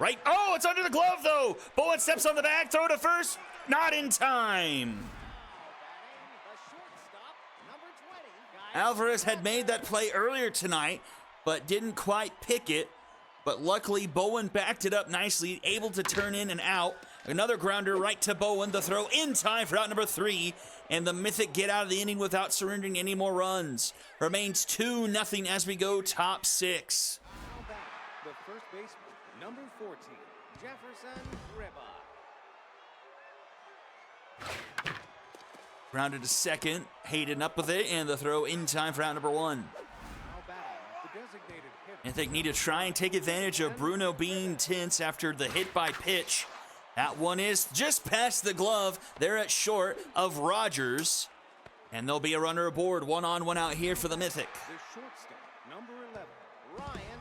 Right, oh, it's under the glove though. Bowen steps on the back, throw to first, not in time. Alvarez had made that play earlier tonight, but didn't quite pick it. But luckily, Bowen backed it up nicely, able to turn in and out. Another grounder right to Bowen. The throw in time for out number 3. And the Mythic get out of the inning without surrendering any more runs. Remains 2-0 as we go top 6. Now back, the first baseman, number 14, Jefferson Ribba. Grounded to second. Hayden up with it, and the throw in time for out number 1. Now batting, the designated hitter. I think need to try and take advantage of Bruno being tense after the hit by pitch. That one is just past the glove. They're at short of Rogers. And there'll be a runner aboard. 1 on, 1 out here for the Mythic. The shortstop, number 11, Ryan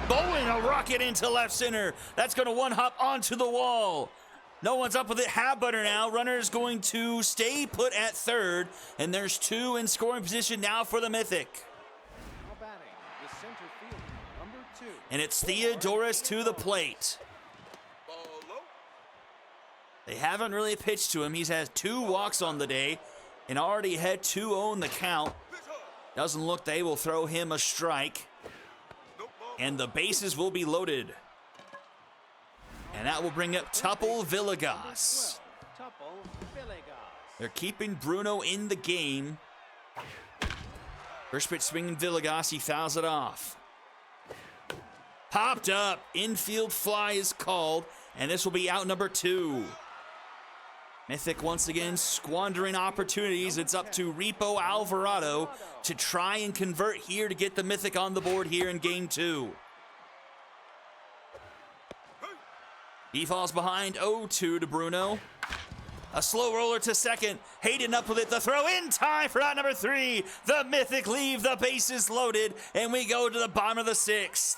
Bowen. Bowen, a rocket into left center. That's going to one-hop onto the wall. No one's up with it. Habbutter now. Runner's going to stay put at third. And there's 2 in scoring position now for the Mythic. Now batting, the center fielder, number 2. And it's Theodoris to the plate. Ball low. They haven't really pitched to him. He's had 2 walks on the day and already had 2-0 in the count. Pitch hard. Doesn't look they will throw him a strike. Nope. Ball. And the bases will be loaded. And that will bring up Tuple Villegas. Tuple Villegas. They're keeping Bruno in the game. First pitch swinging Villegas, he fouls it off. Popped up, infield fly is called, and this will be out number 2. Mythic once again squandering opportunities. It's up to Repo Alvarado to try and convert here to get the Mythic on the board here in game 2. He falls behind 0-2 to Bruno. A slow roller to second. Hayden up with it. The throw in time for out number 3. The Mythic leave the bases loaded, and we go to the bottom of the 6th.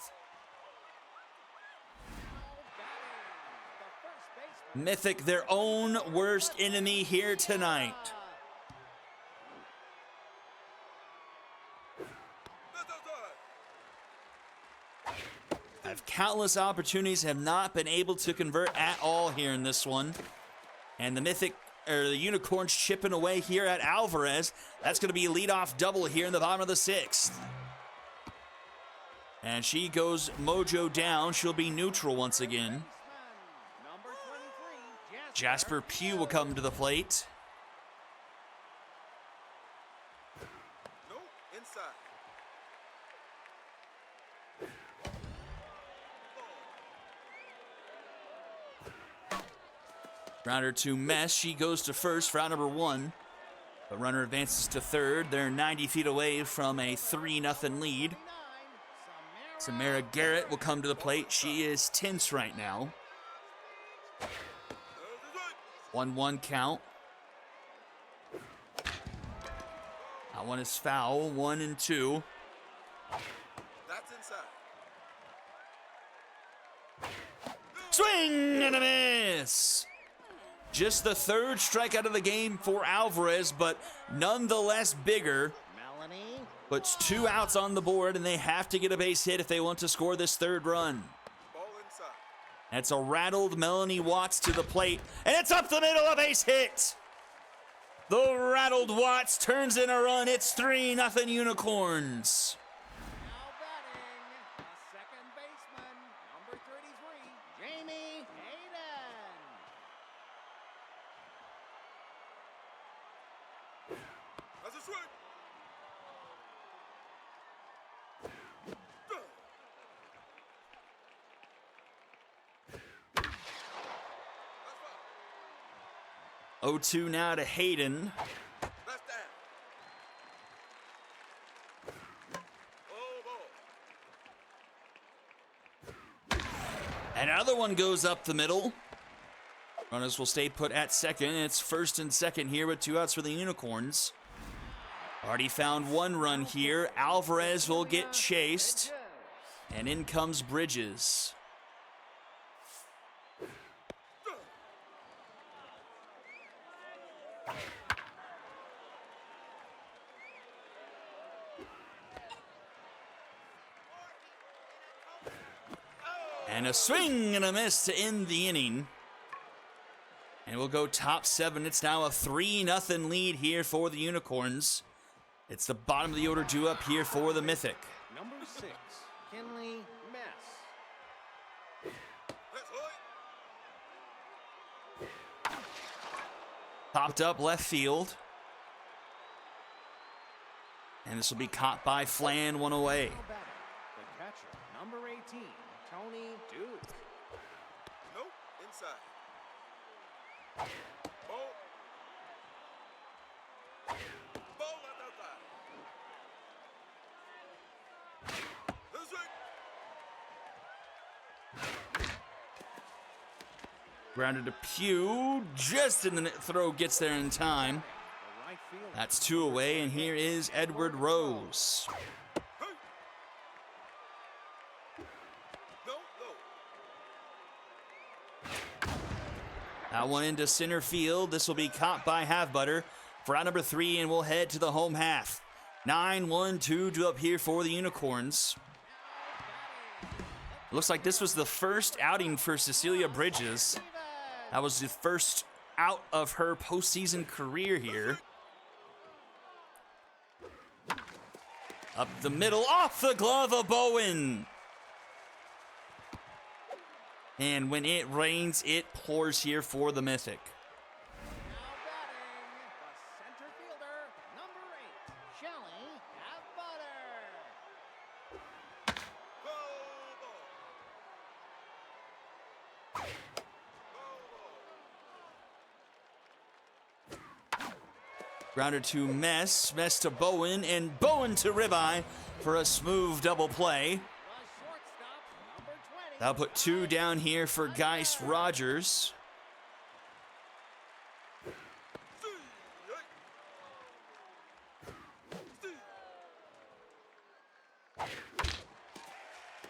Mythic, their own worst enemy here tonight. Have countless opportunities, have not been able to convert at all here in this one. And the Mythic, or the Unicorns chipping away here at Alvarez. That's going to be a leadoff double here in the bottom of the 6th. And she goes mojo down. She'll be neutral once again. Number 23, Jasper Pugh will come to the plate. Nope. Inside. Grounder to Mess. She goes to first for out number 1. The runner advances to third. They're 90 feet away from a 3-0 lead. Samara Garrett will come to the plate. She is tense right now. 1-1 count. That one is foul. 1-2. That's inside. Swing and a miss. Just the 3rd strikeout of the game for Alvarez, but nonetheless bigger. Melanie Puts 2 outs on the board, and they have to get a base hit if they want to score this 3rd run. Ball inside. That's a rattled Melanie Watts to the plate, and it's up the middle, a base hit. The rattled Watts turns in a run. It's 3-0 Unicorns. Now batting, the second baseman, number 33, Jamie Hayden. That's a swing. Oh, 0-2 now to Hayden. That's down. Oh, ball. Another one goes up the middle. Runners will stay put at second. It's 1st and 2nd here with 2 outs for the Unicorns. Already found 1 run here. Alvarez will get chased. And in comes Bridges. And a swing and a miss to end the inning. And we'll go top 7. It's now a 3-0 lead here for the Unicorns. It's the bottom of the order due up here for the Mythic. Number 6, Kinley Mess. That's high. Popped up left field. And this will be caught by Flan, 1 away. Now batting, the catcher, number 18, Tony Duke. Nope. Inside. Ball. Ball left outside. That's swing. Grounded to Pugh, just in the throw, gets there in time. The right fielder. That's 2 away, and here is Edward Rose. Hey. No, no. That one into center field. This will be caught by Halfbutter for out number 3, and we'll head to the home half. 9-1-2 to up here for the Unicorns. Looks like this was the first outing for Cecilia Bridges. That was the first out of her postseason career here. Up the middle, off the glove of Bowen. And when it rains, it pours here for the Mythic. Now batting, the center fielder, number 8, Shelly Halfbutter. Ball, ball. Grounder to Mess, Mess to Bowen, and Bowen to Ribeye for a smooth double play. The shortstop, number 20. That'll put 2 down here for Geis Rogers.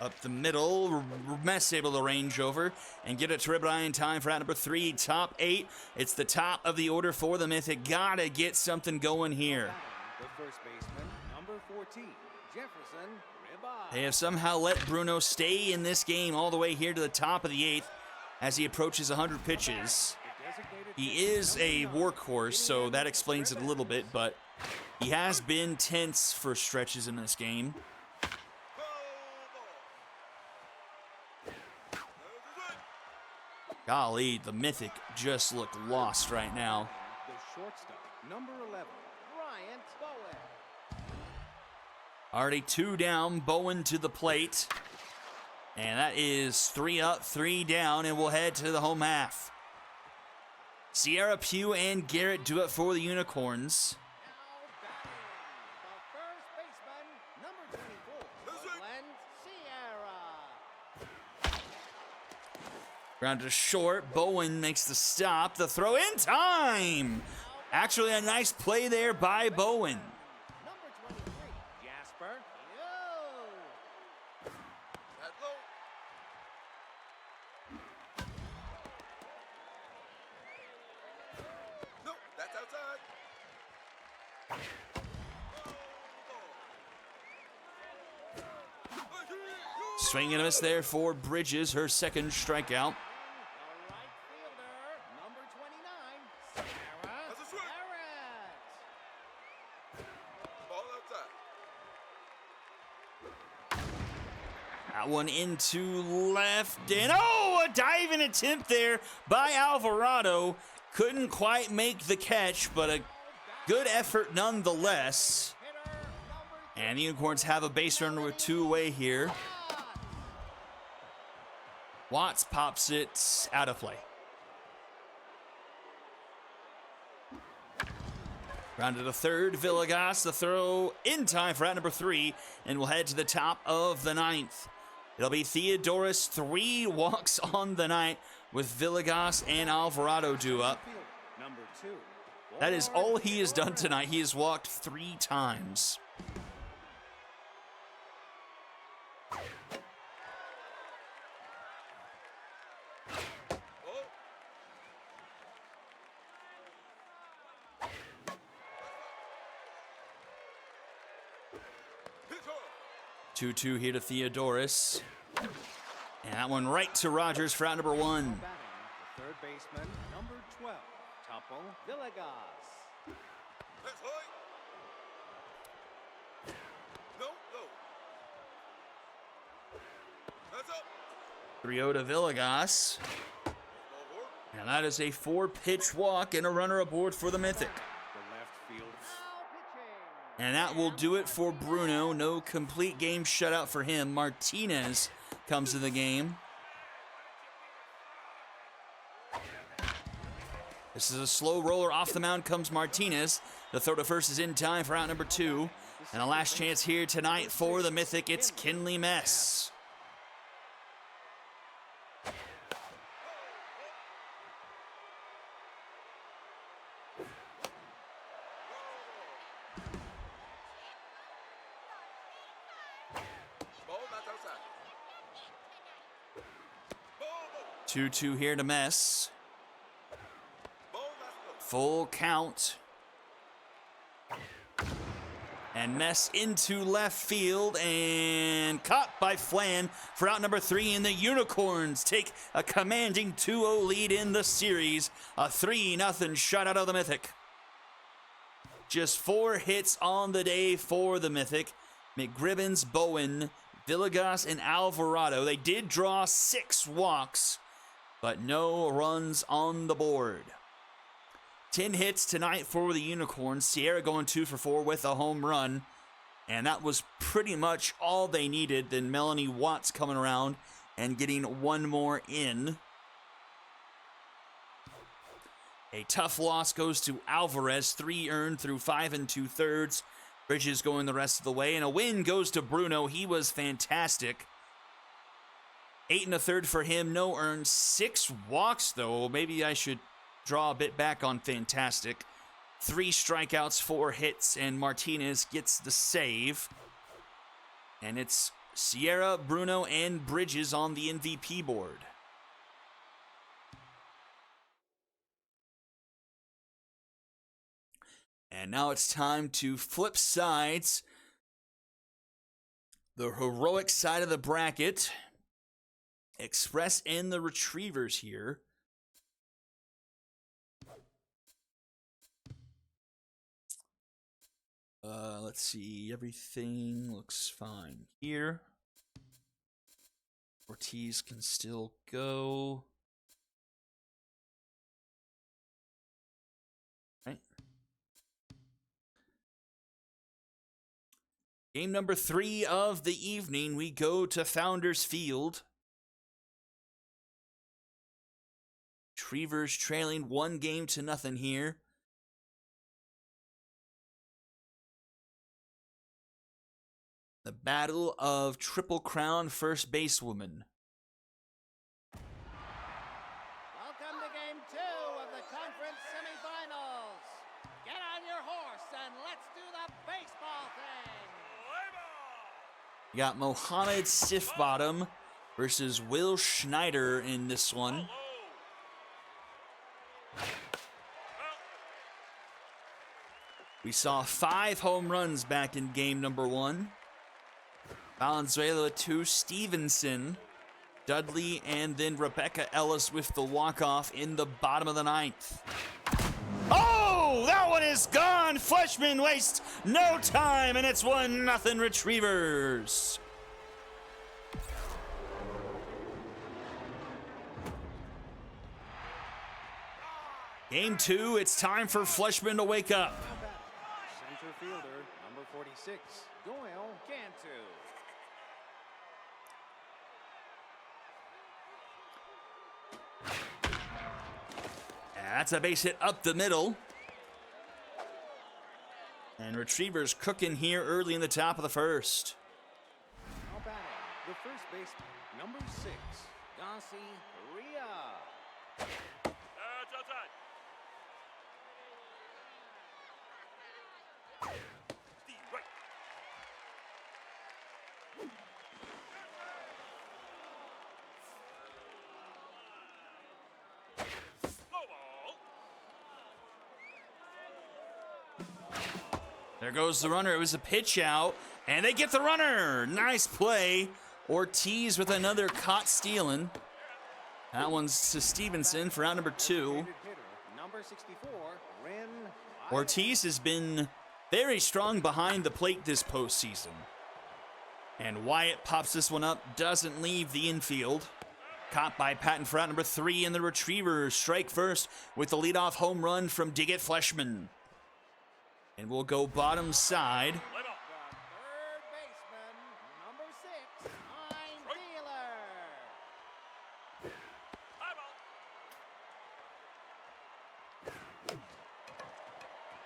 Up the middle, Mess able to range over and get it to Ribeye in time for out number 3, top 8. It's the top of the order for the Mythic. Gotta get something going here. The first baseman, number 14, Jefferson Ribeye. They have somehow let Bruno stay in this game all the way here to the top of the 8th as he approaches 100 pitches. The designated He is a workhorse, so that explains it a little bit, but he has been tense for stretches in this game. Golly, the Mythic just look lost right now. The shortstop, number 11, Bryant Bowen. Already 2 down, Bowen to the plate. And that is 3 up, 3 down, and we'll head to the home half. Sierra Pugh and Garrett do it for the Unicorns. Now batting, the first baseman, number 24, Glenn Sierra. Ground to short, Bowen makes the stop, the throw in time! Actually, a nice play there by Bowen. Number 23, Jasper Yo. That's low. No, that's outside. Ball, ball. Swing and a miss there for Bridges, her second strikeout. The right fielder, number 29, Sarah That's a swing. Barrett. Ball outside. That one into left, and oh, a diving attempt there by Alvarado. Couldn't quite make the catch, but a good effort nonetheless. Hitter, number And the Unicorns have a base runner with two away here. Watts pops it out of play. Rounded to third, Villegas, the throw in time for out number 3, and we'll head to the top of the 9th. It'll be Theodoris, 3 walks on the night with Villegas and Alvarado due up. fielder, number 2. That is all he has done tonight. He has walked 3 times. Ball. 2-2 here to Theodoris. And that one right to Rogers for out number 1. Batting, the third baseman, number 12, Topo Villegas. That's high. No, no. That's up. 3-0 to Villegas. Ball four. And that is a 4-pitch walk and a runner aboard for the Mythic. The left field. Now pitching. And that will do it for Bruno. No complete game shutout for him. Martinez comes to the game. This is a slow roller. Off the mound comes Martinez. The throw to first is in time for out number 2. And a last chance here tonight for the Mythic. It's Kinley Mess. Ball that's outside. Ball, 2-2 here to Mess. ball that's Full count. And Mess into left field and caught by Flan for out number 3. And the Unicorns take a commanding 2-0 lead in the series. A 3-0 shutout of the Mythic. Just 4 hits on the day for the Mythic. McGribbons, Bowen, Villegas, and Alvarado. They did draw 6 walks, but no runs on the board. 10 hits tonight for the Unicorns. Sierra going 2 for 4 with a home run. And that was pretty much all they needed. Then Melanie Watts coming around and getting 1 more in. A tough loss goes to Alvarez. 3 earned through 5 2/3. Bridges going the rest of the way. And a win goes to Bruno. He was fantastic. 8 1/3 for him. No earned. 6 walks, though. Maybe I should draw a bit back on fantastic. 3 strikeouts, 4 hits, and Martinez gets the save. And it's Sierra, Bruno, and Bridges on the MVP board. And now it's time to flip sides. The heroic side of the bracket. Express and the Retrievers here. Let's see. Everything looks fine here. Ortiz can still go. Right. Game number 3 of the evening. We go to Founders Field. Retrievers trailing 1-0 here. The battle of Triple Crown first basewoman. Welcome to game 2 of the conference semifinals. Get on your horse and let's do the baseball thing. You got Mohamed Stiffbottom versus Will Schneider in this one. We saw 5 home runs back in game number 1. Valenzuela to Stevenson. Dudley and then Rebecca Ellis with the walk-off in the bottom of the ninth. Oh, that one is gone. Fleshman wastes no time, and it's 1-0 Retrievers. Game 2, it's time for Fleshman to wake up. Center fielder, number 46, Doyle Cantu. That's a base hit up the middle. And Retrievers cooking here early in the top of the first. Now batting, the first baseman, number 6, Garcia Ria. That's outside. The right. Low ball. There goes the runner. It was a pitch out, and they get the runner. Nice play. Ortiz with another caught stealing. That one's to Stevenson for out number 2. Hitter, number 64, Ren. Ortiz has been very strong behind the plate this postseason. And Wyatt pops this one up, doesn't leave the infield. Caught by Patton for out number 3, and the Retrievers strike first with the leadoff home run from Diggett Fleshman. And we'll go bottom side. Play ball. The third baseman, number 6, Hein Dealer. High ball.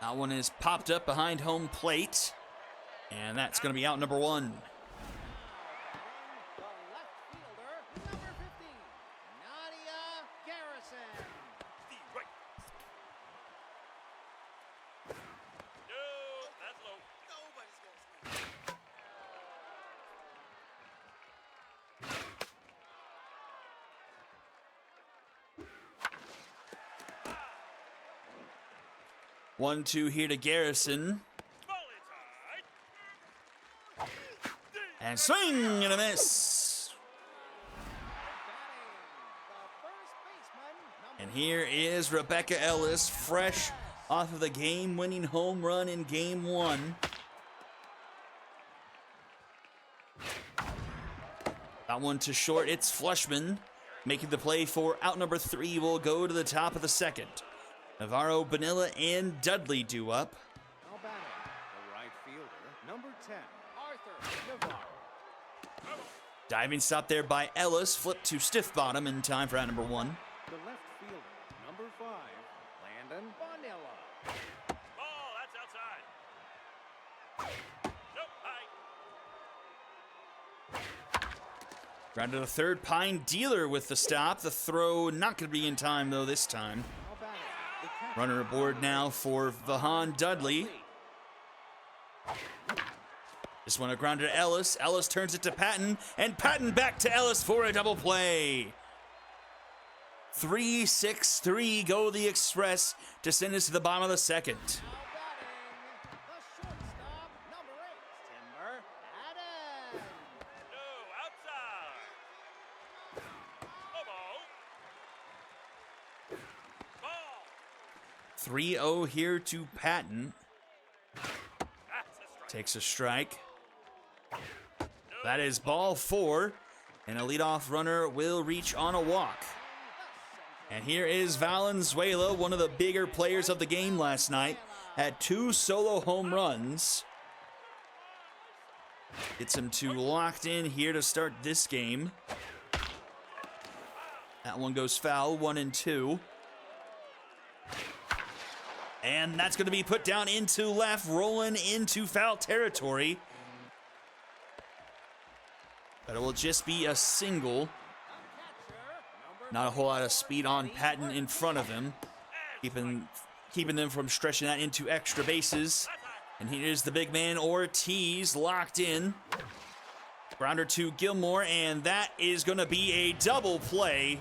That one is popped up behind home plate. And that's going to be out number 1. The left fielder, number 50, Nadia Garrison. The right. No, that's low. Nobody's gonna score. 1-2 here to Garrison. Ball inside. And swing and a miss. Batting, the first baseman, number And here is Rebecca Ellis, fresh off of the game-winning home run in Game 1. That one to short. It's Fleshman making the play for out number 3. Will go to the top of the second. Navarro, Bonilla, and Dudley do up. Now batting, the right fielder, number 10, Arthur Navarro. Diving stop there by Ellis. Flip to stiff bottom in time for out number 1. The left fielder, number 5, Landon Bonilla. Ball, that's outside. Nope, high. Round to the third. Pine Dealer with the stop. The throw not going to be in time, though, this time. Now batting, the catcher, Runner aboard now for Vahan Dudley. This one a grounder to Ellis. Ellis turns it to Patton, and Patton back to Ellis for a double play. 3-6-3 go the Express to send us to the bottom of the second. Now batting, the shortstop, number 8, Timber Adams. No, outside. Low ball. Ball. 3-0 here to Patton. That's a strike. Takes a strike. That is ball 4, and a leadoff runner will reach on a walk. And here is Valenzuela, one of the bigger players of the game last night, had 2 solo home runs. Gets him 2 locked in here to start this game. That one goes foul, 1-2. And that's going to be put down into left, rolling into foul territory. But it will just be a single. Not a whole lot of speed on Patton in front of him. Keeping them from stretching that into extra bases. And here's the big man, Ortiz, locked in. Grounder to Gilmore, and that is going to be a double play.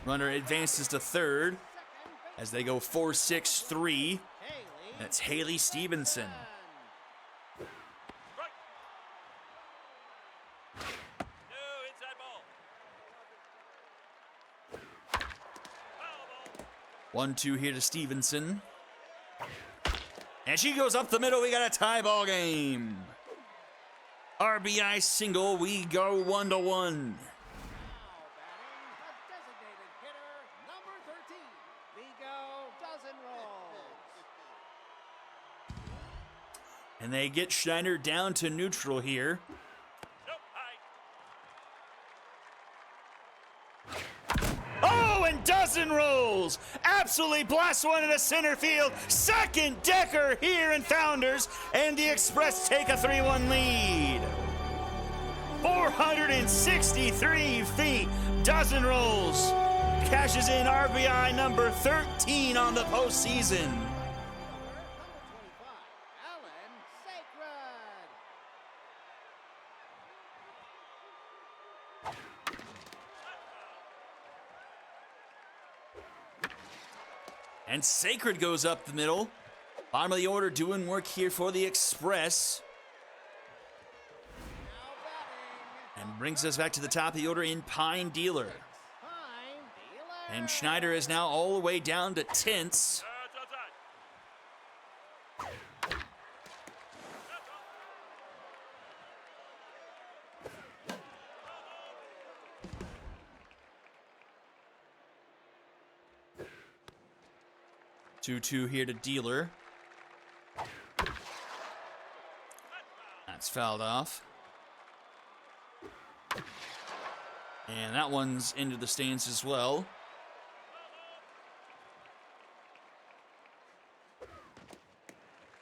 Runner advances to third as they go 4-6-3. That's Haley Stevenson. 1-2 here to Stevenson. And she goes up the middle. We got a tie ball game. RBI single. We go 1-1. Now batting, a designated hitter, number 13, Vigo Dozen Rolls. And they get Schneider down to neutral here. Nope, high. Oh, and Dozen rolls. Absolutely blasts one into center field. Second decker here in Founders. And the Express take a 3-1 lead. 463 feet. Dozen rolls. Cashes in RBI number 13 on the postseason. Number 25, Alan Sacred. And Sacred goes up the middle. Bottom of the order doing work here for the Express. Now batting, And brings us back to the top of the order in Pine Dealer. Pine Dealer. And Schneider is now all the way down to tenths. That's outside. 2-2 here to Dealer. That's fouled off. And that one's into the stands as well.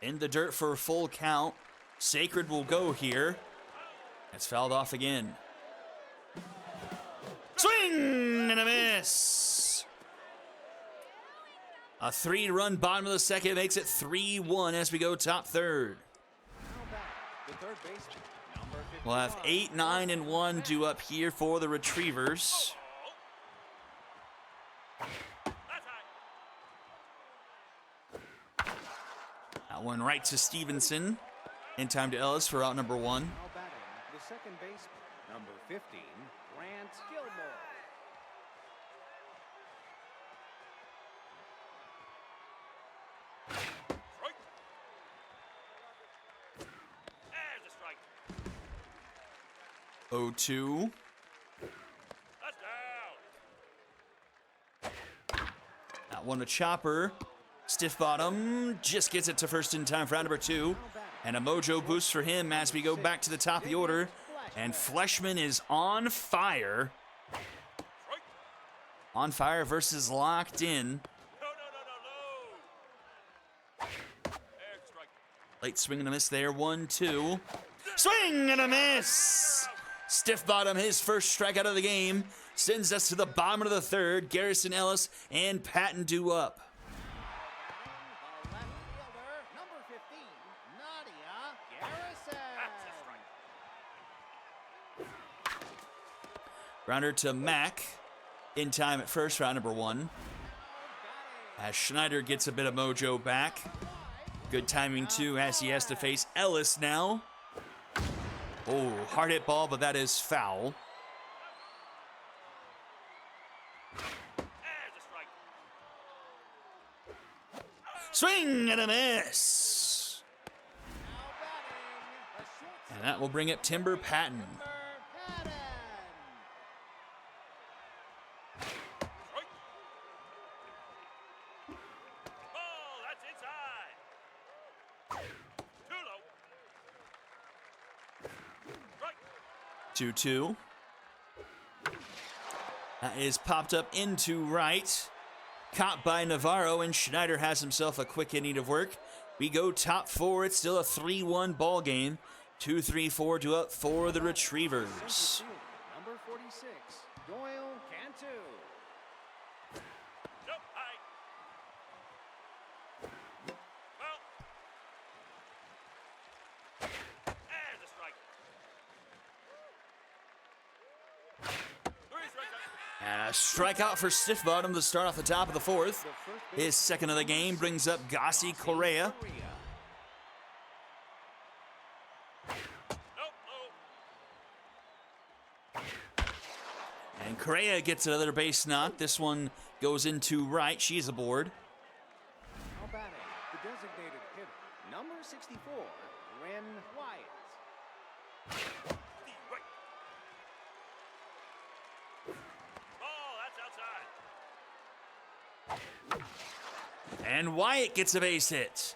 In the dirt for a full count. Sacred will go here. That's fouled off again. Swing and a miss. A 3-run bottom of the second makes it 3-1 as we go top third. The third baseman, number 51. We'll have 8, 9, and 1 due up here for the Retrievers. That's high. That one right to Stevenson. In time to Ellis for out number 1. Now batting, the second baseman, number 15, Grant Gilmore. Strike. There's a strike. 0-2. That's down. That one to Chopper. Stiff bottom. Just gets it to first in time for out number 2. And a mojo boost for him as we go back to the top of the order. And Fleshman is on fire. Strike. On fire versus locked in. No. There's a strike. Late swing and a miss there. 1-2. Swing and a miss. Stiff bottom, his first strikeout of the game. Sends us to the bottom of the third. Garrison Ellis and Patton due up. The left fielder, number 15, Nadia Garrison. That's a strike. Grounder to Mack. In time at first, round number 1. As Schneider gets a bit of mojo back. Good timing, too, as he has to face Ellis now. Oh, hard hit ball, but that is foul. There's a strike. Swing and a miss. Now batting, the shortstop, And that will bring up Timber Patton. Patton. Strike. Ball, that's inside. Too low. Strike. 2-2. That is popped up into right. Caught by Navarro, and Schneider has himself a quick inning of work. We go top 4. It's still a 3-1 ball game. 2-3-4 to up for the Retrievers. Number 46, Doyle Cantu. Nope, high. Well. There's a strike. 3 strikes. And a strikeout for Stiff Bottom to start off the top of the 4th. His second of the game brings up Gossi Correa. Nope, low. And Correa gets another base knock. This one goes into right. She's aboard. Now batting, the designated hitter, number 64, Ren Wyatt. Right. Ball, that's outside. And Wyatt gets a base hit.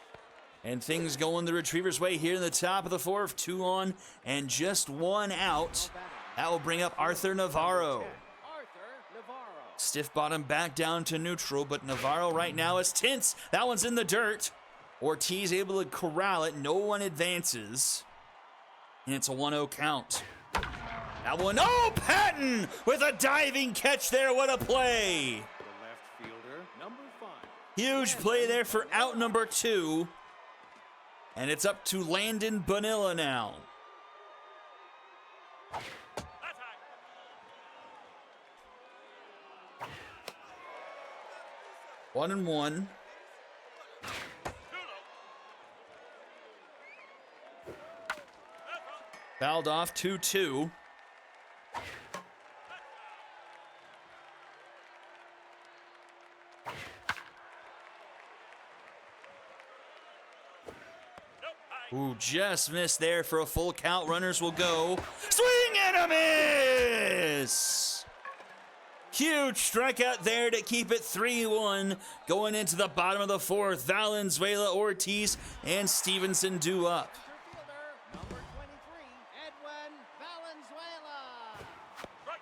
And things going the Retrievers' way here in the top of the fourth. 2 on and just 1 out. That will bring up Arthur Navarro. Stiff bottom back down to neutral, but Navarro right now is tense. That one's in the dirt. Ortiz able to corral it. No one advances. And it's a 1-0 count. That one, oh, Patton with a diving catch there. What a play. The left fielder, number 5. Huge play there for out number 2. And it's up to Landon Bonilla now. That's high. 1-1. Too low. Fouled off 2-2. Ooh, just missed there for a full count. Runners will go. Swing and a miss! Huge strikeout there to keep it 3-1. Going into the bottom of the fourth, Valenzuela, Ortiz, and Stevenson due up. Fielder, number 23, Edwin Valenzuela. Right.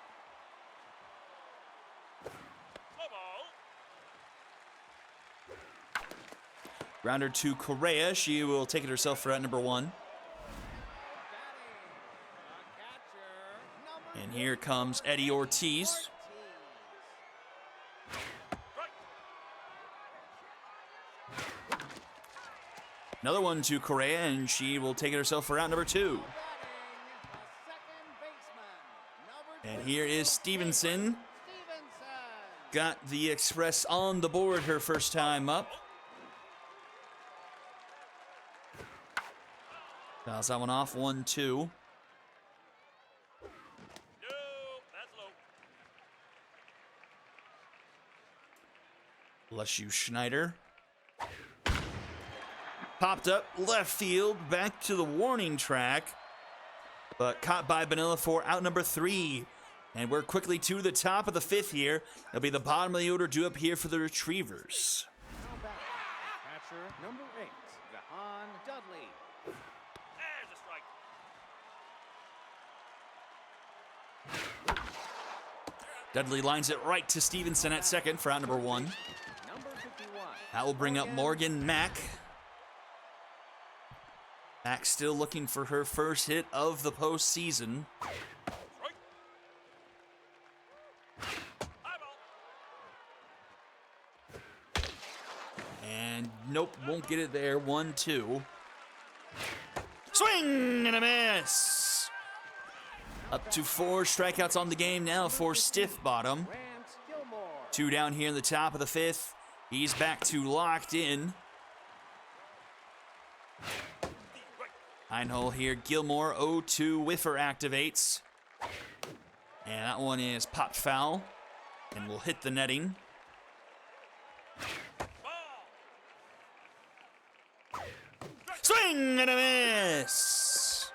Slow ball. Grounder to Correa. She will take it herself for out number 1. Batting, the catcher, number And here comes Eddie Ortiz. Another one to Correa, and she will take it herself for out number 2. And here is Stevenson. Got the Express on the board her first time up. Fouls that one off, 1-2. No, that's low. LSU Schneider. Popped up left field, back to the warning track, but caught by Bonilla for out number 3. And we're quickly to the top of the 5th here. It'll be the bottom of the order due up here for the Retrievers. Catcher number 8, Gahan Dudley. There's a strike. Dudley lines it right to Stevenson at second for out number 1. Number 51. That will bring up Morgan Mack. Mack still looking for her first hit of the postseason. Strike. High ball. And nope, won't get it there. 1-2. Swing and a miss. Up to 4 strikeouts on the game now for Stiff Bottom. Grant Gilmore. 2 down here in the top of the 5th. He's back to locked in. 9-hole here. Gilmore 0-2 whiffer activates. And that one is popped foul and will hit the netting. Swing and a miss.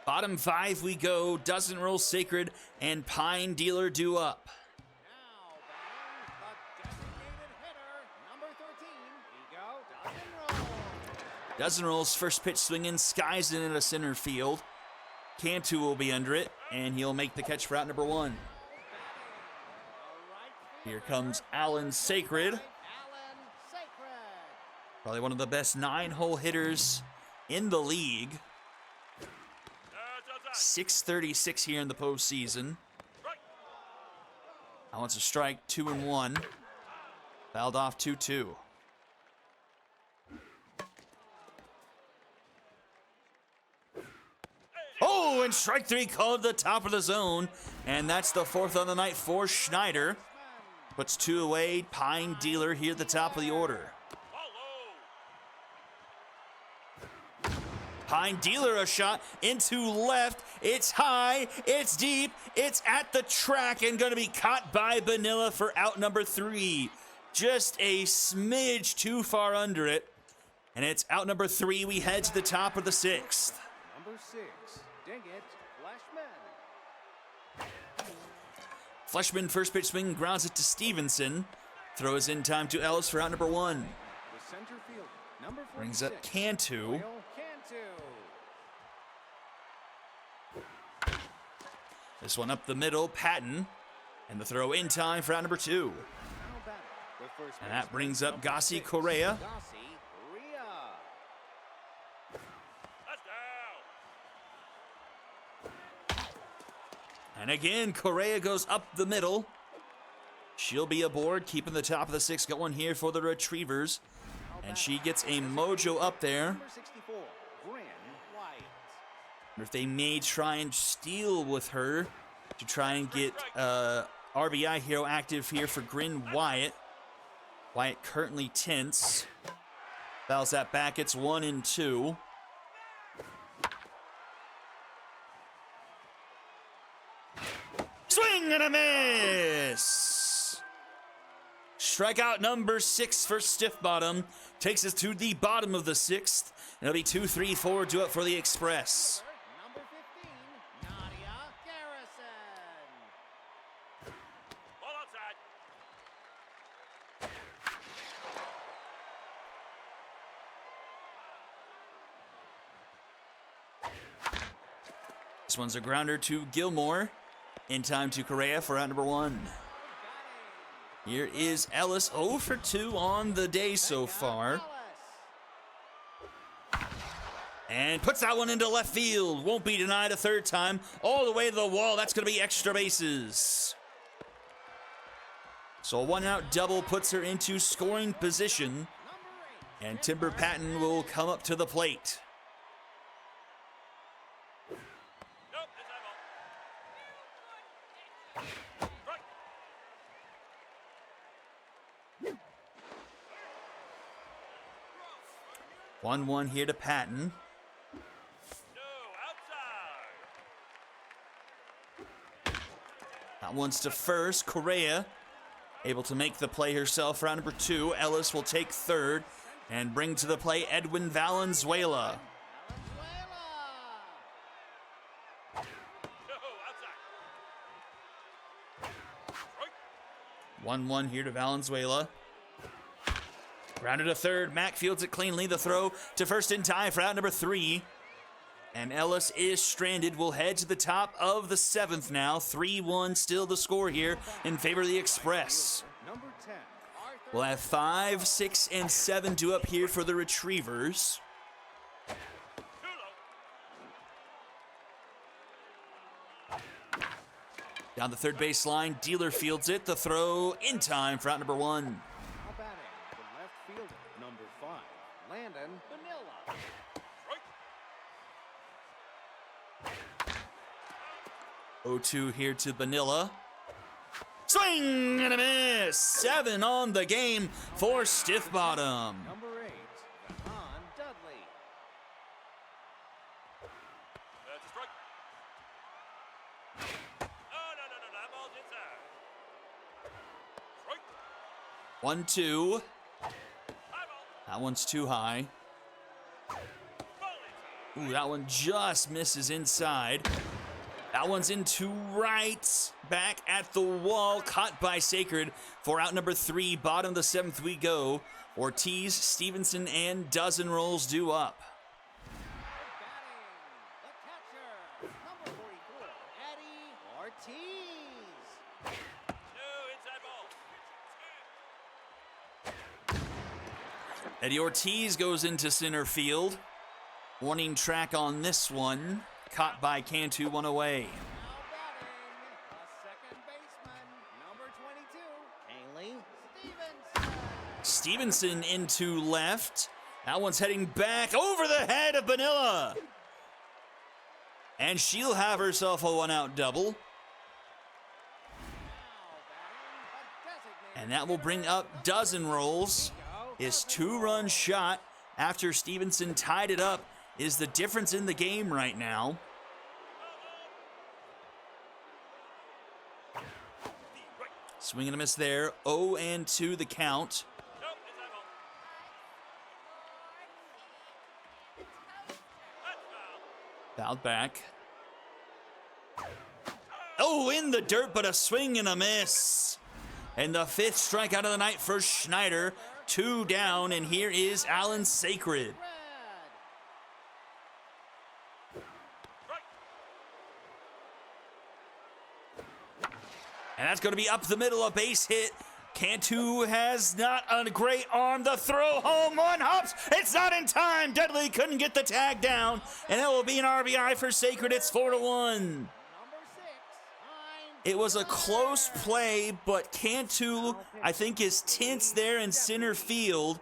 Bottom 5 we go. Doesn't roll Sacred and Pine Dealer due up. Now batting, the designated hitter, number 13, Ego Dozen Roll. Dozen rolls, first pitch swinging, skies it into center field. Cantu will be under it, and he'll make the catch for out number 1. Here comes Alan Sacred, Alan Sacred. probably one of the best 9-hole hitters in the league. That's outside. 636 here in the postseason. Strike. That one's a strike, 2-1. Fouled off 2-2. Oh, and strike 3 called the top of the zone. And that's the 4th on the night for Schneider. Puts 2 away. Pine Dealer here at the top of the order. Ball low. Pine Dealer a shot into left. It's high, it's deep, it's at the track and going to be caught by Bonilla for out number 3. Just a smidge too far under it. And it's out number 3. We head to the top of the 6th. Number 6, ding it, Fleshman. Fleshman first pitch swing grounds it to Stevenson. Throws in time to Ellis for out number 1. The center field, number 46. Brings up Cantu. Cantu. This one up the middle, Patton. And the throw in time for out number 2. And that brings up Gassi Correa. And again, Correa goes up the middle. She'll be aboard, keeping the top of the 6th going here for the Retrievers. And she gets a mojo up there. Number 64, Bryn White. If they may try and steal with her to try and get RBI hero active here for Grin Wyatt. Wyatt currently tense. Fouls that back, it's 1-2. Swing and a miss! Strikeout number 6 for Stiff Bottom. Takes us to the bottom of the 6th. It'll be 2-3-4 due up for the Express. Number 15, Nadia Garrison. Ball outside. This one's a grounder to Gilmore. In time to Correa for out number 1. Here is Ellis, 0 for 2 on the day so far. And puts that one into left field. Won't be denied a 3rd time. All the way to the wall. That's going to be extra bases. So a 1-out double puts her into scoring position. And Timber Patton will come up to the plate. Nope, inside ball. Strike. 1-1 here to Patton. No, outside. That one's to first. Correa able to make the play herself for round number 2. Ellis will take 3rd and bring to the play Edwin Valenzuela. No, outside. Strike. 1-1 here to Valenzuela. Rounded to 3rd. Mack fields it cleanly. The throw to first in time for out number 3. And Ellis is stranded. We'll head to the top of the 7th now. 3-1 still the score here in favor of the Express. Number 10, We'll have 5, 6, and 7 due up here for the Retrievers. Too low. Down the 3rd baseline, Dealer fields it. The throw in time for out number 1. now batting, the left fielder, number 5, Landon Vanilla. Strike. 0-2 here to Vanilla. Swing and a miss. 7 on the game for Stiff Bottom. Number 8, Vaughn Dudley. That's a strike. Oh, no, that ball's inside. Strike. 1-2. High ball. That one's too high. Ball inside. Ooh, that one just misses inside. That one's into right. Back at the wall. Caught by Sacred for out number 3. Bottom of the 7th we go. Ortiz, Stevenson, and Dozen rolls due up. Batting, the catcher, number 44, Eddie Ortiz. No, inside ball. Eddie Ortiz goes into center field. Warning track on this one. Caught by Cantu, one away. Now batting, the second baseman, number 22, Haley Stevenson. Stevenson into left. That one's heading back over the head of Bonilla. And she'll have herself a 1-out double. And that will bring up Dozen rolls. His 2-run shot after Stevenson tied it up is the difference in the game right now. Swing and a miss there. 0-2 the count. Fouled back. Oh, in the dirt, but a swing and a miss. And the 5th strikeout of the night for Schneider. 2 down, and here is Allen Sacred. And that's going to be up the middle, a base hit. Cantu has not a great arm. The throw home, one hops. It's not in time. Dudley couldn't get the tag down, and it will be an RBI for Sacred. It's 4-1. It was a close play, but Cantu, I think, is tense there in center field.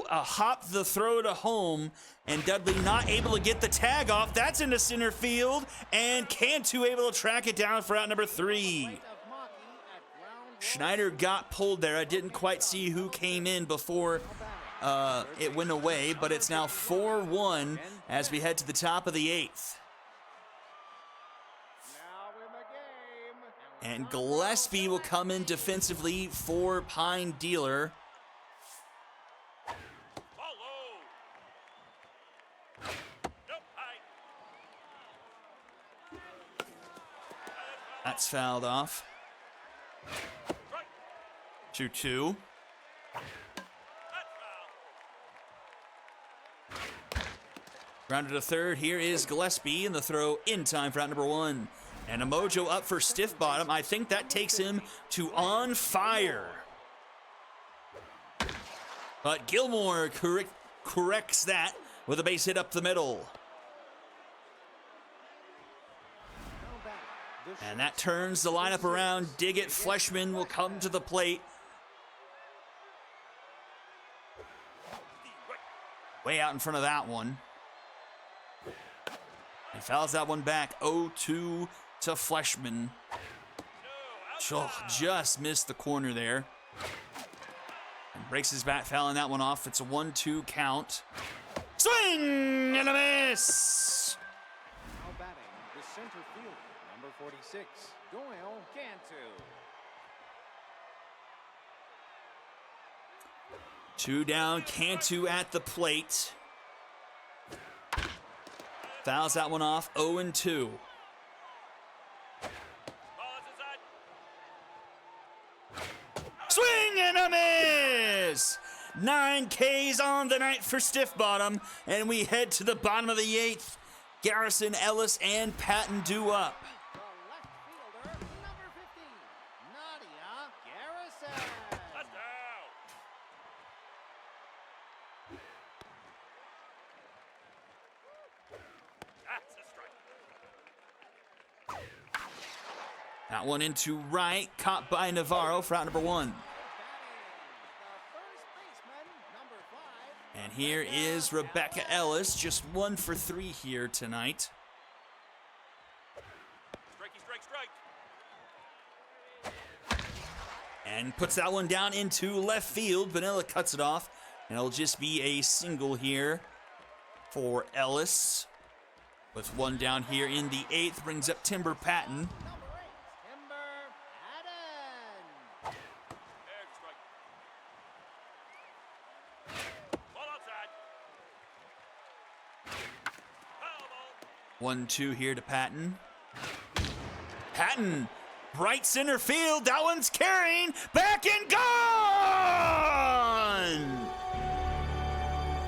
Hopped the throw to home, and Dudley not able to get the tag off. That's into center field, and Cantu able to track it down for out number 3. Schneider got pulled there. I didn't quite see who came in before it went away, but it's now 4-1 as we head to the top of the 8th. And Gillespie will come in defensively for Pine Dealer. That's fouled off. 2-2. Rounded to third. Here is Gillespie, and the throw in time for out number 1. And a mojo up for stiff bottom. I think that takes him to on fire. But Gilmore corrects that with a base hit up the middle. And that turns the lineup around. Diggett, Fleshman will come to the plate. Way out in front of that one. He fouls that one back. 0-2 to Fleshman. Oh, just missed the corner there. And breaks his bat, fouling that one off. It's a 1-2 count. Swing and a miss. Now batting, the center fielder, number 46, Doyle Cantu. 2 down, Cantu at the plate. Fouls that one off, 0-2. Swing and a miss! 9 Ks on the night for Stiff Bottom, and we head to the bottom of the 8th. Garrison, Ellis, and Patton due up. The left fielder, number 15, Nadia Garrison. That's down. That's a strike. That one into right, caught by Navarro for out number 1. The first baseman, number 5. And here is Rebecca Ellis, just 1 for 3 here tonight. Strikey, strike, strike. And puts that one down into left field. Vanilla cuts it off, and it'll just be a single here for Ellis. With 1 down here in the 8th, brings up Timber Patton. Number 8, Timber Patton. There's a strike. Ball outside. Foul ball. 1-2 here to Patton. Patton, right center field. That one's carrying. Back and gone!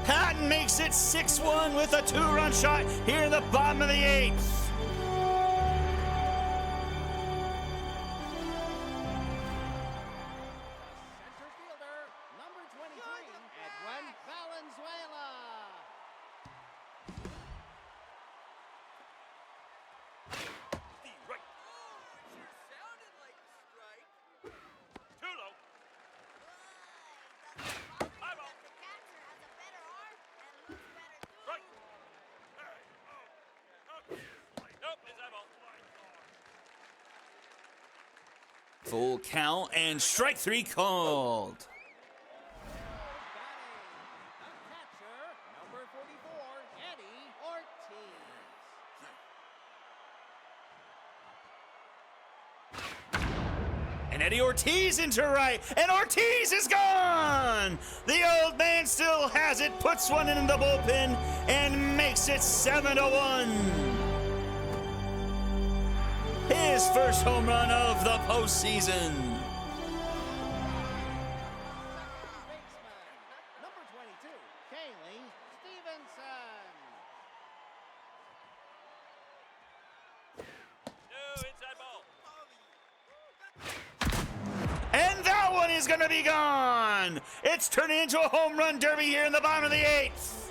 Patton makes it 6-1 with a 2-run shot here in the bottom of the 8th. Center fielder, number 23, Edwin Valenzuela. The right. Sounded like a strike. Too low. High ball. The catcher has a better arm and looks better too. Strike. Hey. Oh. Nope, it's that ball. Full count and strike 3 called. Batting, the catcher, number 44, Eddie Eddie Ortiz into right, and Ortiz is gone! The old man still has it, puts one in the bullpen, and makes it 7-1. His first home run of the postseason. Baseman, number 22, Kaylee Stevenson. No, inside ball. And that one is going to be gone. It's turning into a home run derby here in the bottom of the 8th.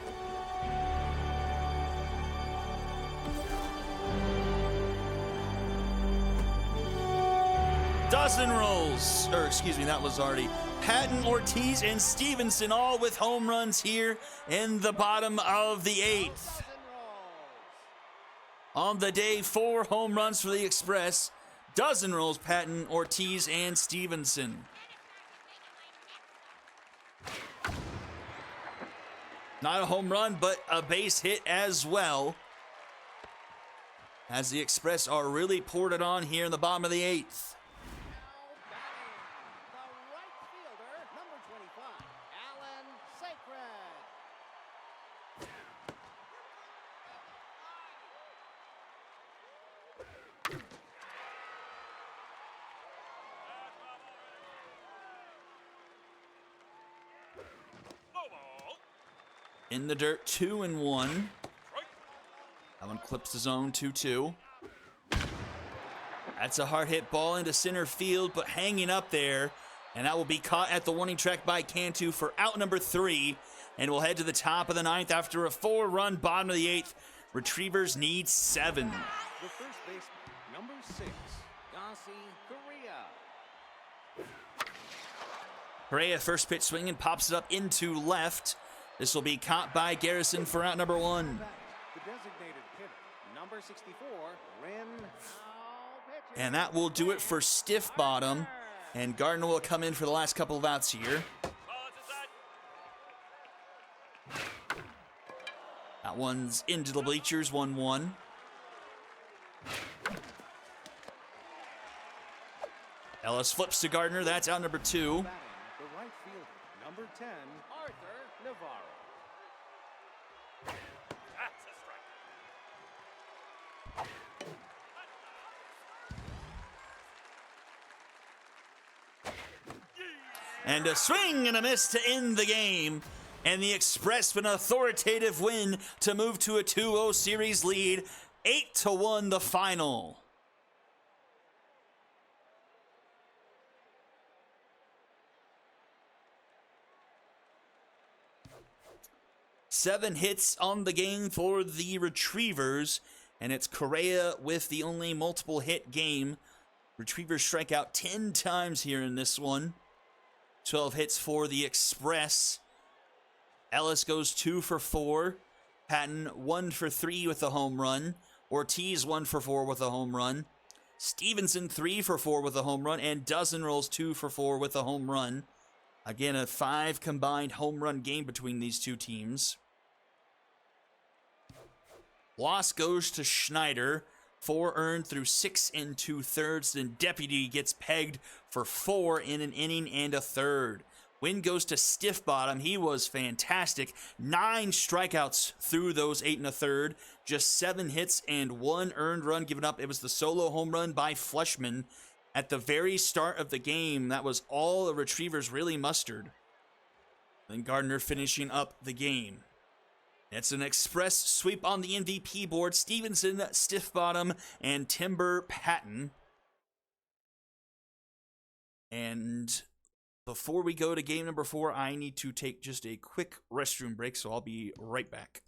Dozen rolls, or excuse me, that was already Patton, Ortiz, and Stevenson all with home runs here in the bottom of the 8th. Dozen rolls. On the day, 4 home runs for the Express. Dozen rolls, Patton, Ortiz, and Stevenson. Not a home run, but a base hit as well. As the Express are really poured it on here in the bottom of the 8th. Now batting, the right fielder, number 25, Alan Sacred. No ball. In the dirt, 2-1. Strike. That one clips the zone, 2-2. That's a hard hit ball into center field, but hanging up there. And that will be caught at the warning track by Cantu for out number 3. And we'll head to the top of the 9th after a 4-run bottom of the 8th. Retrievers need 7. The first baseman, number 6, Gossi Correa. Correa, first pitch swinging, pops it up into left. This will be caught by Garrison for out number 1. The designated hitter, number 64, Rin. And that will do it for Stiff Bottom. And Gardner will come in for the last couple of outs here. Ball is inside. That one's into the bleachers, 1-1. Ellis flips to Gardner. That's out number 2. Batting, the right fielder, number 10, Arthur Navarro. That's a strike. And a swing and a miss to end the game. And the Express with an authoritative win to move to a 2-0 series lead. 8-1 the final. Seven hits on the game for the Retrievers. And it's Correa with the only multiple hit game. Retrievers strike out 10 times here in this one. 12 hits for the Express. Ellis goes 2 for 4. Patton 1 for 3 with a home run. Ortiz 1 for 4 with a home run. Stevenson 3 for 4 with a home run. And Dozen rolls 2 for 4 with a home run. Again, a 5 combined home run game between these two teams. Loss goes to Schneider. 4 earned through 6 2/3. Then Deputy gets pegged for 4 in an inning and a third. Win goes to Stiff Bottom. He was fantastic. 9 strikeouts through those 8 1/3. Just 7 hits and 1 earned run given up. It was the solo home run by Fleshman at the very start of the game. That was all the Retrievers really mustered. Then Gardner finishing up the game. It's an Express sweep on the MVP board. Stevenson, Stiff Bottom, and Timber Patton. And before we go to game number 4, I need to take just a quick restroom break, so I'll be right back.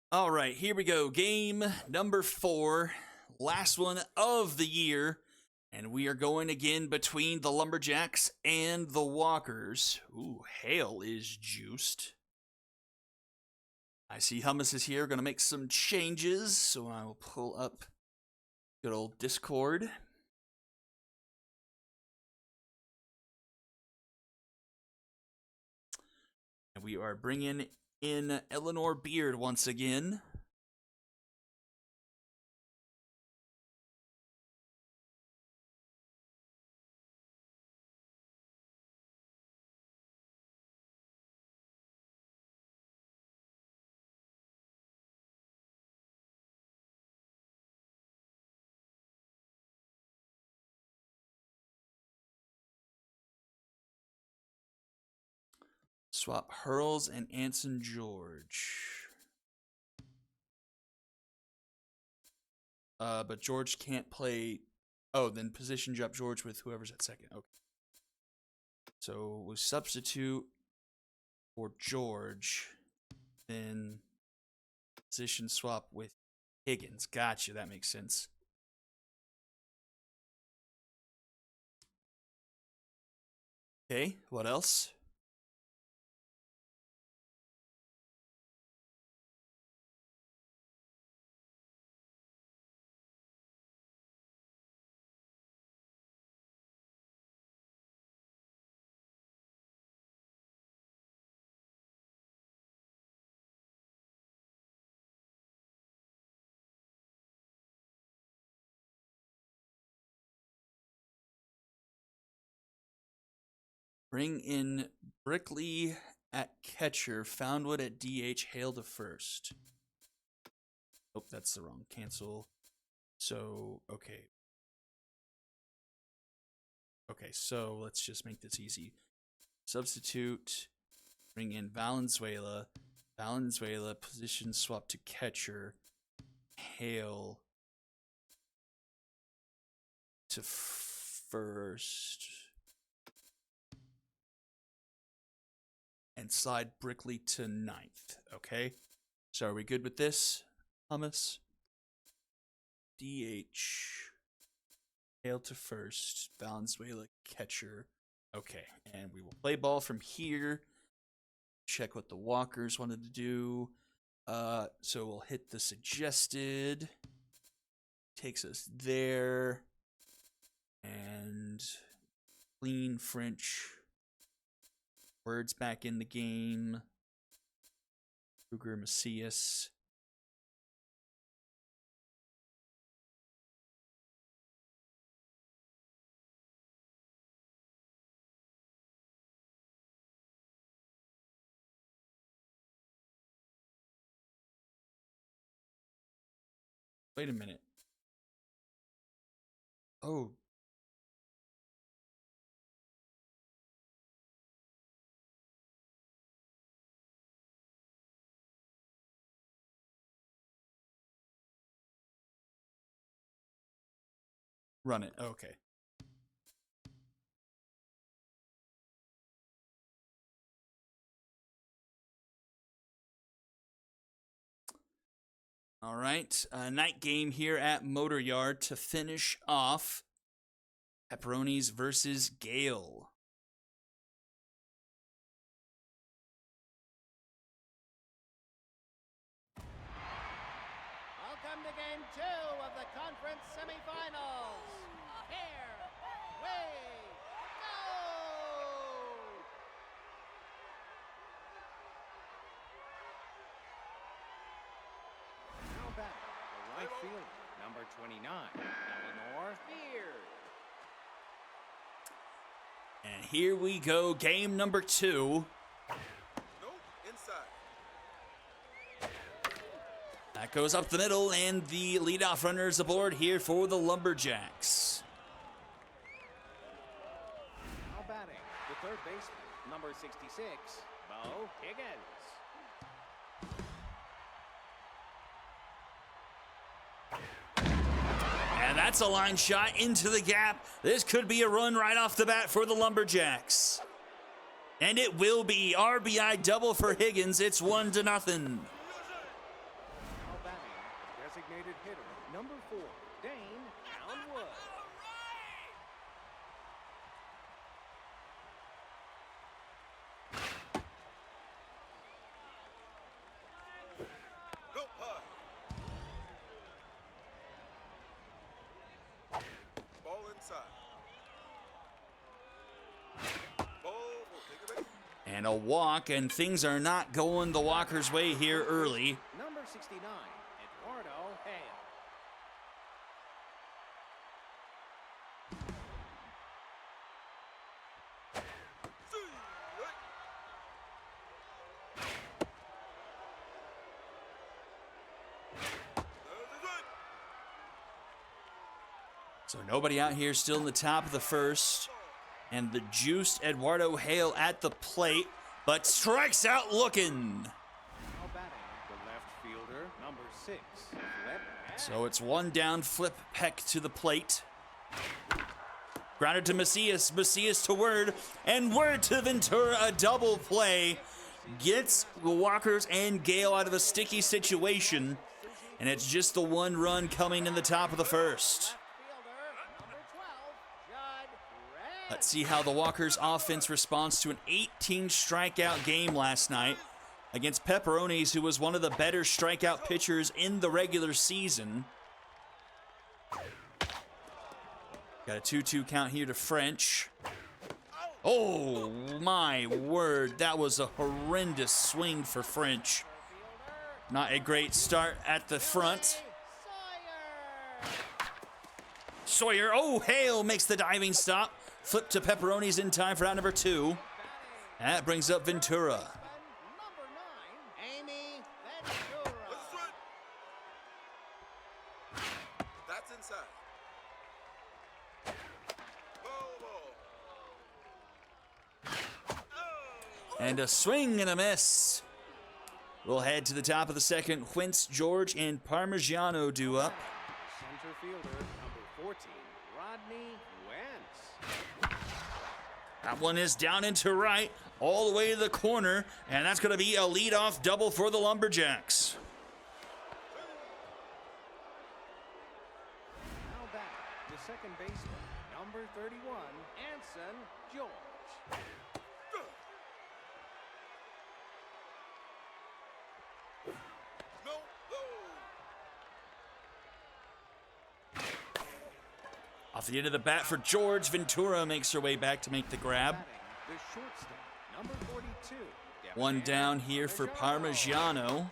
All right, here we go. Game number 4, last one of the year. And we are going again between the Lumberjacks and the Walkers. Ooh, Hale is juiced. I see Hummus is here, going to make some changes. So I will pull up good old Discord. And we are bringing in Eleanor Beard once again. Swap Hurls and Anson George. But George can't play. Oh, then position drop George with whoever's at second. Okay. So we'll substitute for George, then position swap with Higgins. Gotcha, that makes sense. Okay, what else? Bring in Brickley at catcher, Foundwood at DH, Hale to first. Oh, that's the wrong cancel. So, okay. Okay, so let's just make this easy. Substitute, bring in Valenzuela. Valenzuela, position swap to catcher. Hale to first. And slide Brickley to ninth. Okay. So are we good with this, Hummus? DH. Hale to first. Valenzuela catcher. Okay. And we will play ball from here. Check what the Walkers wanted to do. So we'll hit the suggested. Takes us there. And clean French. Words back in the game. Kruger Macias. Wait a minute. Oh. Run it. Okay. All right. Night game here at Motor Yard to finish off Pepperonis versus Gale. Welcome to game 2 of the conference semifinals. Here we go! Now back, the right fielder, number 29, Eleanor Beard. And here we go, game number 2. That goes up the middle, and the leadoff runner is aboard here for the Lumberjacks. Now batting, the third baseman, number 66, Bo Higgins. And that's a line shot into the gap. This could be a run right off the bat for the Lumberjacks. And it will be RBI double for Higgins. It's 1-0. number 4, Dane Poundwood. Go high. Ball inside. Ball will take a base. And a walk, and things are not going the Walkers' way here early. Number 69, Eduardo Hale. So nobody out here, still in the top of the first. And the juiced Eduardo Hale at the plate, but strikes out looking. Now batting, the left fielder, number 6, Flip Peck. So it's one down, Flip Peck to the plate. Grounded to Macias, Macias to Word, and Word to Ventura, a double play. Gets the Walkers and Gale out of a sticky situation. And it's just the one run coming in the top of the first. Fielder, number 12, Judd Red. Let's see how the Walkers offense responds to an 18 strikeout game last night against Pepperonis, who was one of the better strikeout pitchers in the regular season. Got a 2-2 count here to French. Oh my word, that was a horrendous swing for French. Not a great start at the front. Sawyer. Sawyer, oh, Hale makes the diving stop. Flip to Pepperonis in time for out number 2. That brings up Ventura. Number 9, Amy Ventura. Let's swing. That's inside. Ball. And a swing and a miss. We'll head to the top of the second. Quince, George, and Parmigiano do up. Center fielder, number 14, Rodney Wentz. That one is down into right, all the way to the corner, and that's going to be a leadoff double for the Lumberjacks. Now back, the second baseman, number 31, Anson George. No, low. Off the end of the bat for George, Ventura makes her way back to make the grab. Batting, the shortstop, number 42. One down here for Parmigiano.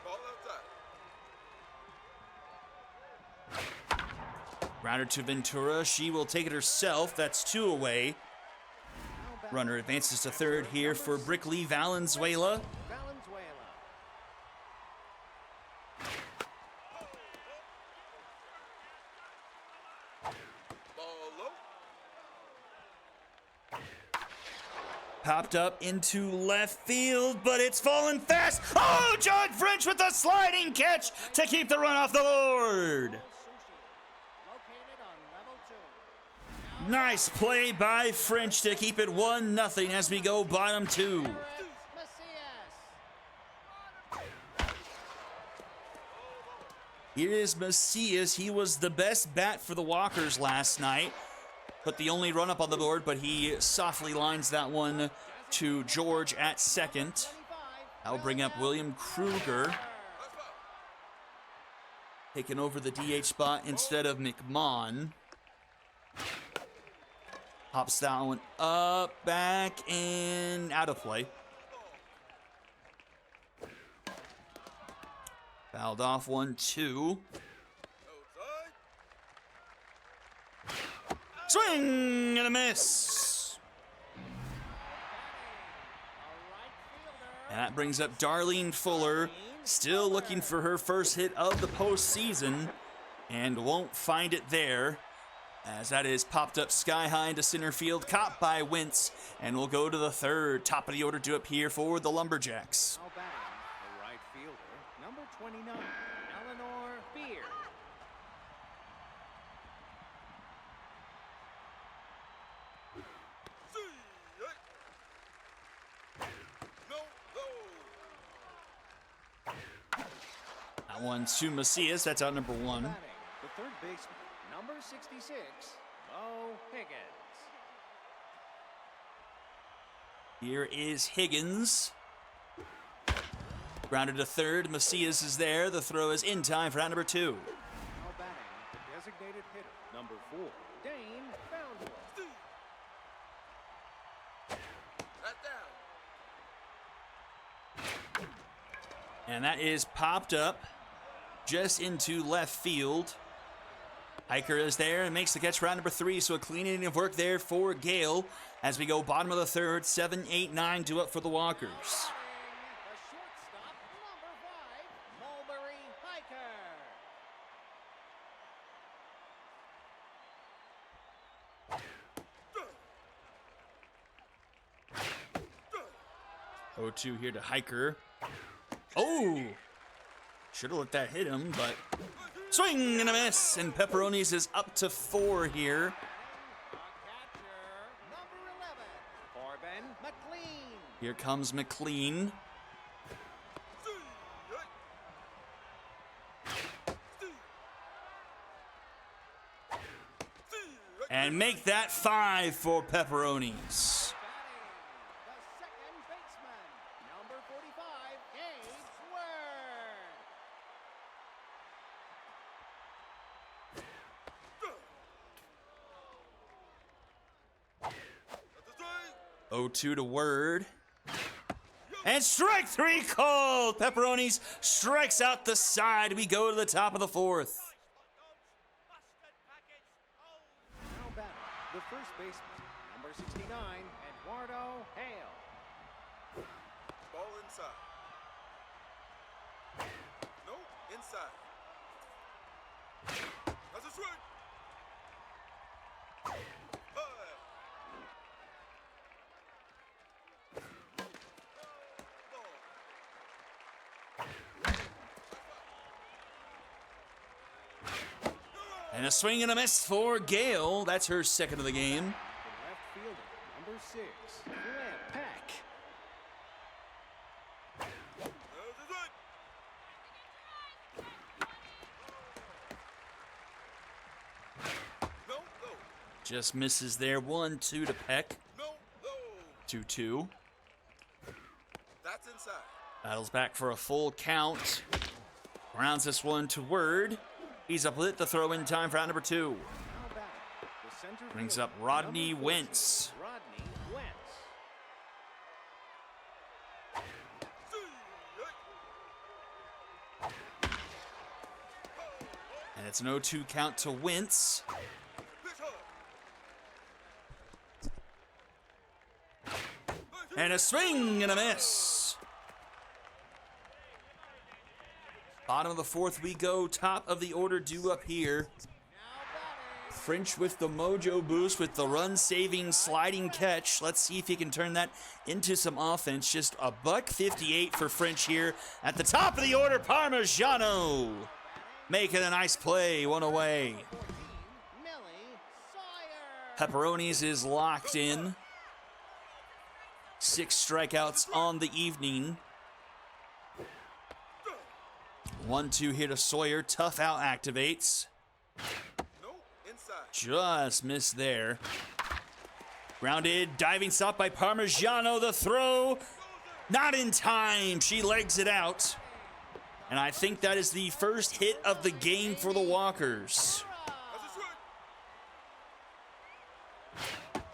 Ball outside. Rounder to Ventura. She will take it herself. That's 2 away. Runner advances to third here for Brickley Valenzuela. Valenzuela. Ball low. Popped up into left field, but it's fallen fast. Oh, John French with the sliding catch to keep the run off the board. Located on level 2. Nice play by French to keep it 1-0 as we go bottom 2. Macias. Here is Macias. He was the best bat for the Walkers last night. Put the only run up on the board, but he softly lines that one to George at second. That will bring up William Kruger, taking over the DH spot instead of McMahon. Pops that one up, back, and out of play. Fouled off 1-2. Swing and a miss. And that brings up Darlene Fuller, still looking for her first hit of the postseason, and won't find it there, as that is popped up sky high into center field, caught by Wentz, and we'll go to the third. Top of the order to up here for the Lumberjacks. Now batting, the right fielder, number 29, Eleanor Beard. No, low. That one to Macias. That's out number 1. Batting, the third baseman, number 66, Bo Higgins. Here is Higgins. Grounded to third. Macias is there. The throw is in time for out number 2. Now batting, the designated hitter, number 4, Dane Foundler. And that is popped up just into left field. Hiker is there and makes the catch for out number 3. So a clean inning of work there for Gale as we go bottom of the third. 7, 8, 9 due up for the Walkers. The shortstop, number 5, Mulberry Hiker. 0-2 here to Hiker. Oh! Should have let that hit him, but swing and a miss. And Pepperonis is up to 4 here. The catcher, number 11, Corbin McLean. Here comes McLean. And make that 5 for Pepperonis. Batting, the second baseman, number 45, Gage Word. 0-2 to Word. And strike 3 called. Pepperonis strikes out the side. We go to the top of the 4th. now batting, the first baseman, number 69, Eduardo Hale. Ball inside. No, inside. That's a swing. Hey. 0. And a swing and a miss for Gale. That's her second of the game. The left fielder, number 6, Grant Peck. That's a swing. No, no, Just misses there. 1-2 to Peck. no, no. 2-2. That's inside. Battles back for a full count. Rounds this one to Word. He's up with it. The throw in time for out number 2. Now batting, the center Brings fielder, up Rodney number 14, Wentz. Rodney Wentz. And it's an 0-2 count to Wentz. Pitch hard. And a swing and a miss. Bottom of the 4th we go. Top of the order due up here. French with the mojo boost with the run-saving sliding catch. Let's see if he can turn that into some offense. Just a $158 for French here. At the top of the order, Parmigiano making a nice play. One away. 14, Millie Sawyer. Pepperonis is locked in. 6 strikeouts on the evening. 1-2 here to Sawyer. Tough out activates. No, inside. Just missed there. Grounded, diving stop by Parmigiano. The throw, not in time. She legs it out. And I think that is the first hit of the game for the Walkers. That's a swing.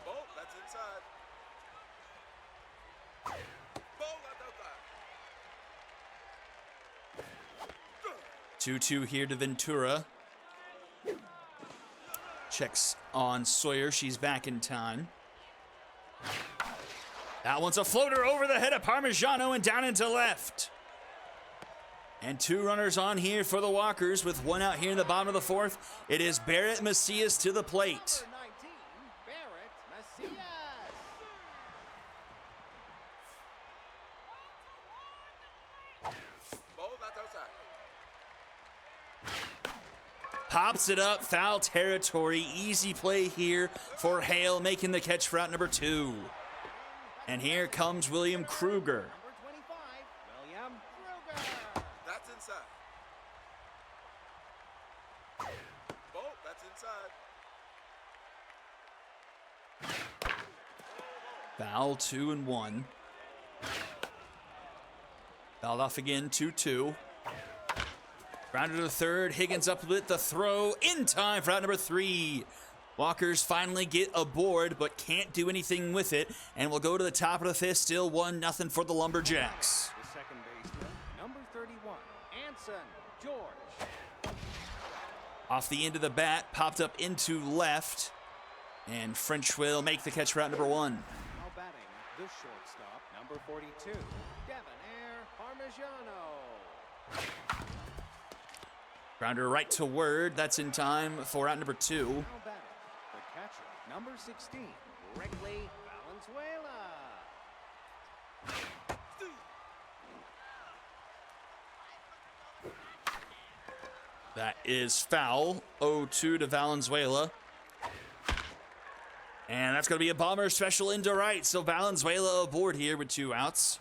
Ball, that's inside. Ball, that's outside. 2-2 here to Ventura. Checks on Sawyer. She's back in time. That one's a floater over the head of Parmigiano and down into left. And 2 runners on here for the Walkers with 1 out here in the bottom of the 4th. It is Barrett Macias to the plate. Number 19, Barrett Macias. Ball, that's outside. Pops it up, foul territory. Easy play here for Hale, making the catch for out number 2. And here comes William Kruger. Number 25, William Kruger. That's inside. inside. Foul, 2-1. Fouled off again, 2-2. Grounded to the third. Higgins up with the throw in time for out number 3. Walkers finally get a board, but can't do anything with it, and will go to the top of the fifth. Still 1-0 for the Lumberjacks. The second baseman, number 31, Anson George. Off the end of the bat, popped up into left, and French will make the catch for out number 1. Now batting, the shortstop, number 42, Debonair Parmigiano. Grounder right to Word. That's in time for out number 2. Now batting, the catcher, number 16, Wrigley Valenzuela. That is foul. 0-2 to Valenzuela. And that's going to be a bomber special into right. So Valenzuela aboard here with 2 outs.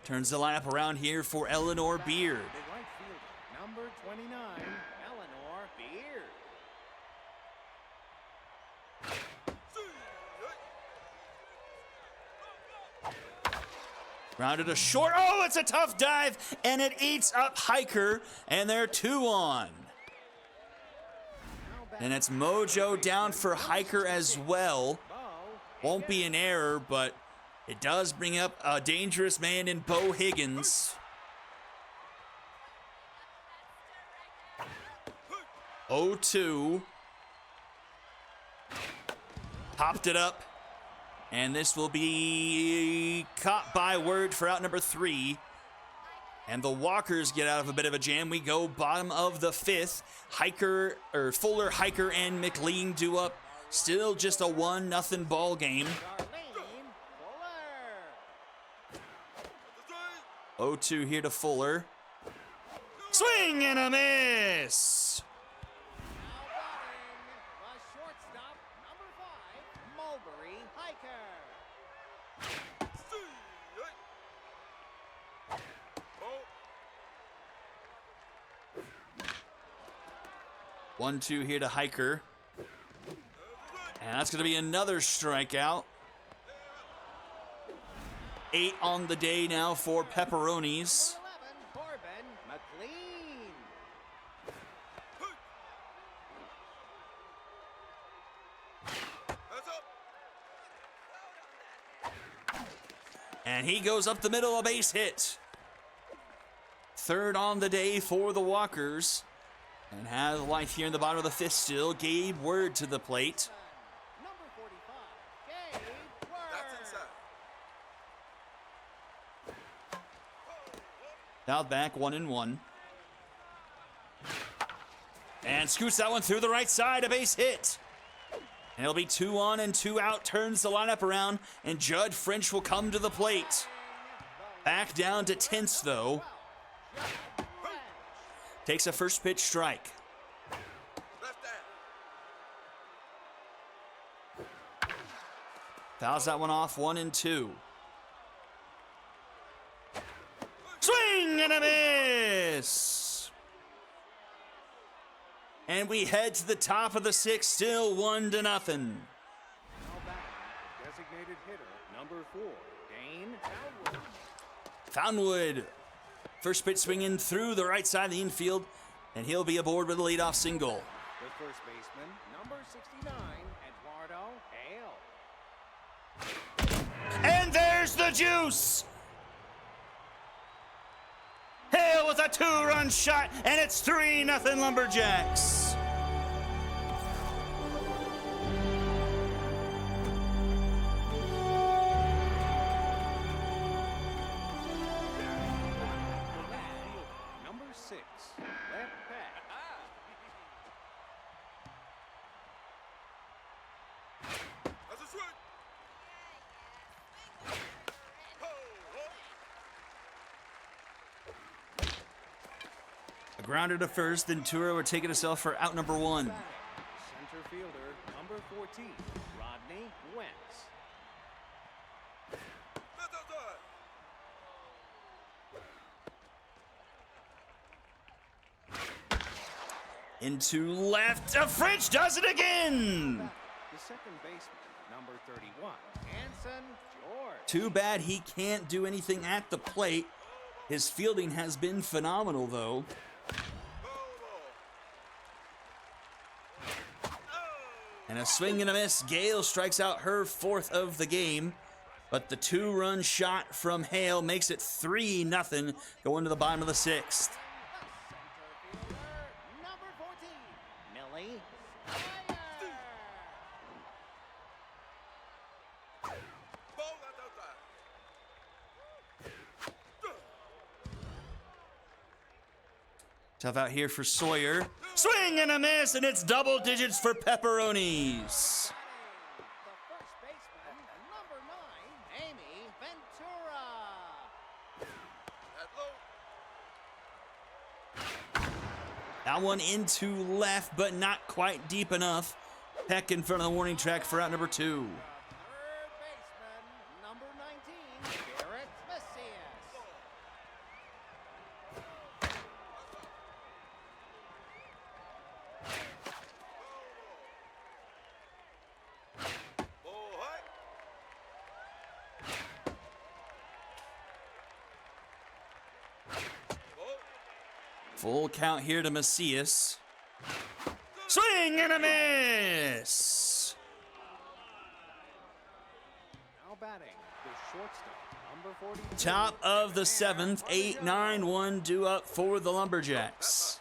Turns the lineup around here for Eleanor Beard. The right fielder, number 29, Eleanor Beard. Rounded a short. Oh, it's a tough dive, and it eats up Hiker, and they're 2 on. And it's Mojo down for Hiker as well. Won't be an error, but it does bring up a dangerous man in Bo Higgins. 0-2. Popped it up. And this will be caught by Word for out number 3. And the Walkers get out of a bit of a jam. We go bottom of the 5th. Fuller, Hiker, and McLean do up. Still just a 1-0 ball game. Darlene Fuller. 0-2 here to Fuller. Swing and a miss. Now batting, the shortstop, number 5, Mulberry Hiker. 1-2 here to Hiker. And that's going to be another strikeout. 8 on the day now for Pepperonis. 11, Corbin McLean. That's up. And he goes up the middle, a base hit. 3rd on the day for the Walkers. And has life here in the bottom of the 5th still. Gabe Word to the plate. Number 45, Gabe Word. That's inside. Fouled back, 1-1. And scoots that one through the right side, a base hit. And it'll be 2 on and 2 out. Turns the lineup around, and Judd French will come to the plate. Back down to 10th, though. Takes a first pitch strike. Left down. Fouls that one off, 1-2. Swing and a miss. And we head to the top of the 6th, still 1-0. Now batting, designated hitter, number 4, Dane Foundwood. Foundwood. First pitch swinging through the right side of the infield, and he'll be aboard with a leadoff single. The first baseman, number 69, Eduardo Hale. And there's the juice. Hale with a 2-run shot, and it's 3-0 Lumberjacks. Number 6, left back. That's a swing. A grounder to first, then Tura will take it herself for out number 1. Center fielder, number 14, Rodney Wentz. That's outside. Into left. A French does it again. The second baseman, number 31, Anson George. Too bad he can't do anything at the plate. His fielding has been phenomenal, though. And a swing and a miss. Gale strikes out her 4th of the game. But the 2-run shot from Hale makes it 3-0 going to the bottom of the 6th. Number 14, Millie Meyer. Ball out outside. Tough out here for Sawyer. Swing and a miss, and it's double digits for Pepperonis. The first baseman, number 9, Amy Ventura. At low. That one into left, but not quite deep enough. Peck in front of the warning track for out number 2. Third baseman, number 19, Garrett Macias. Ball high. Ball. Full count here to Macias. Swing and a miss. Now batting, the shortstop, number 42. Top of the 7th, 8-9-1 due up for the Lumberjacks.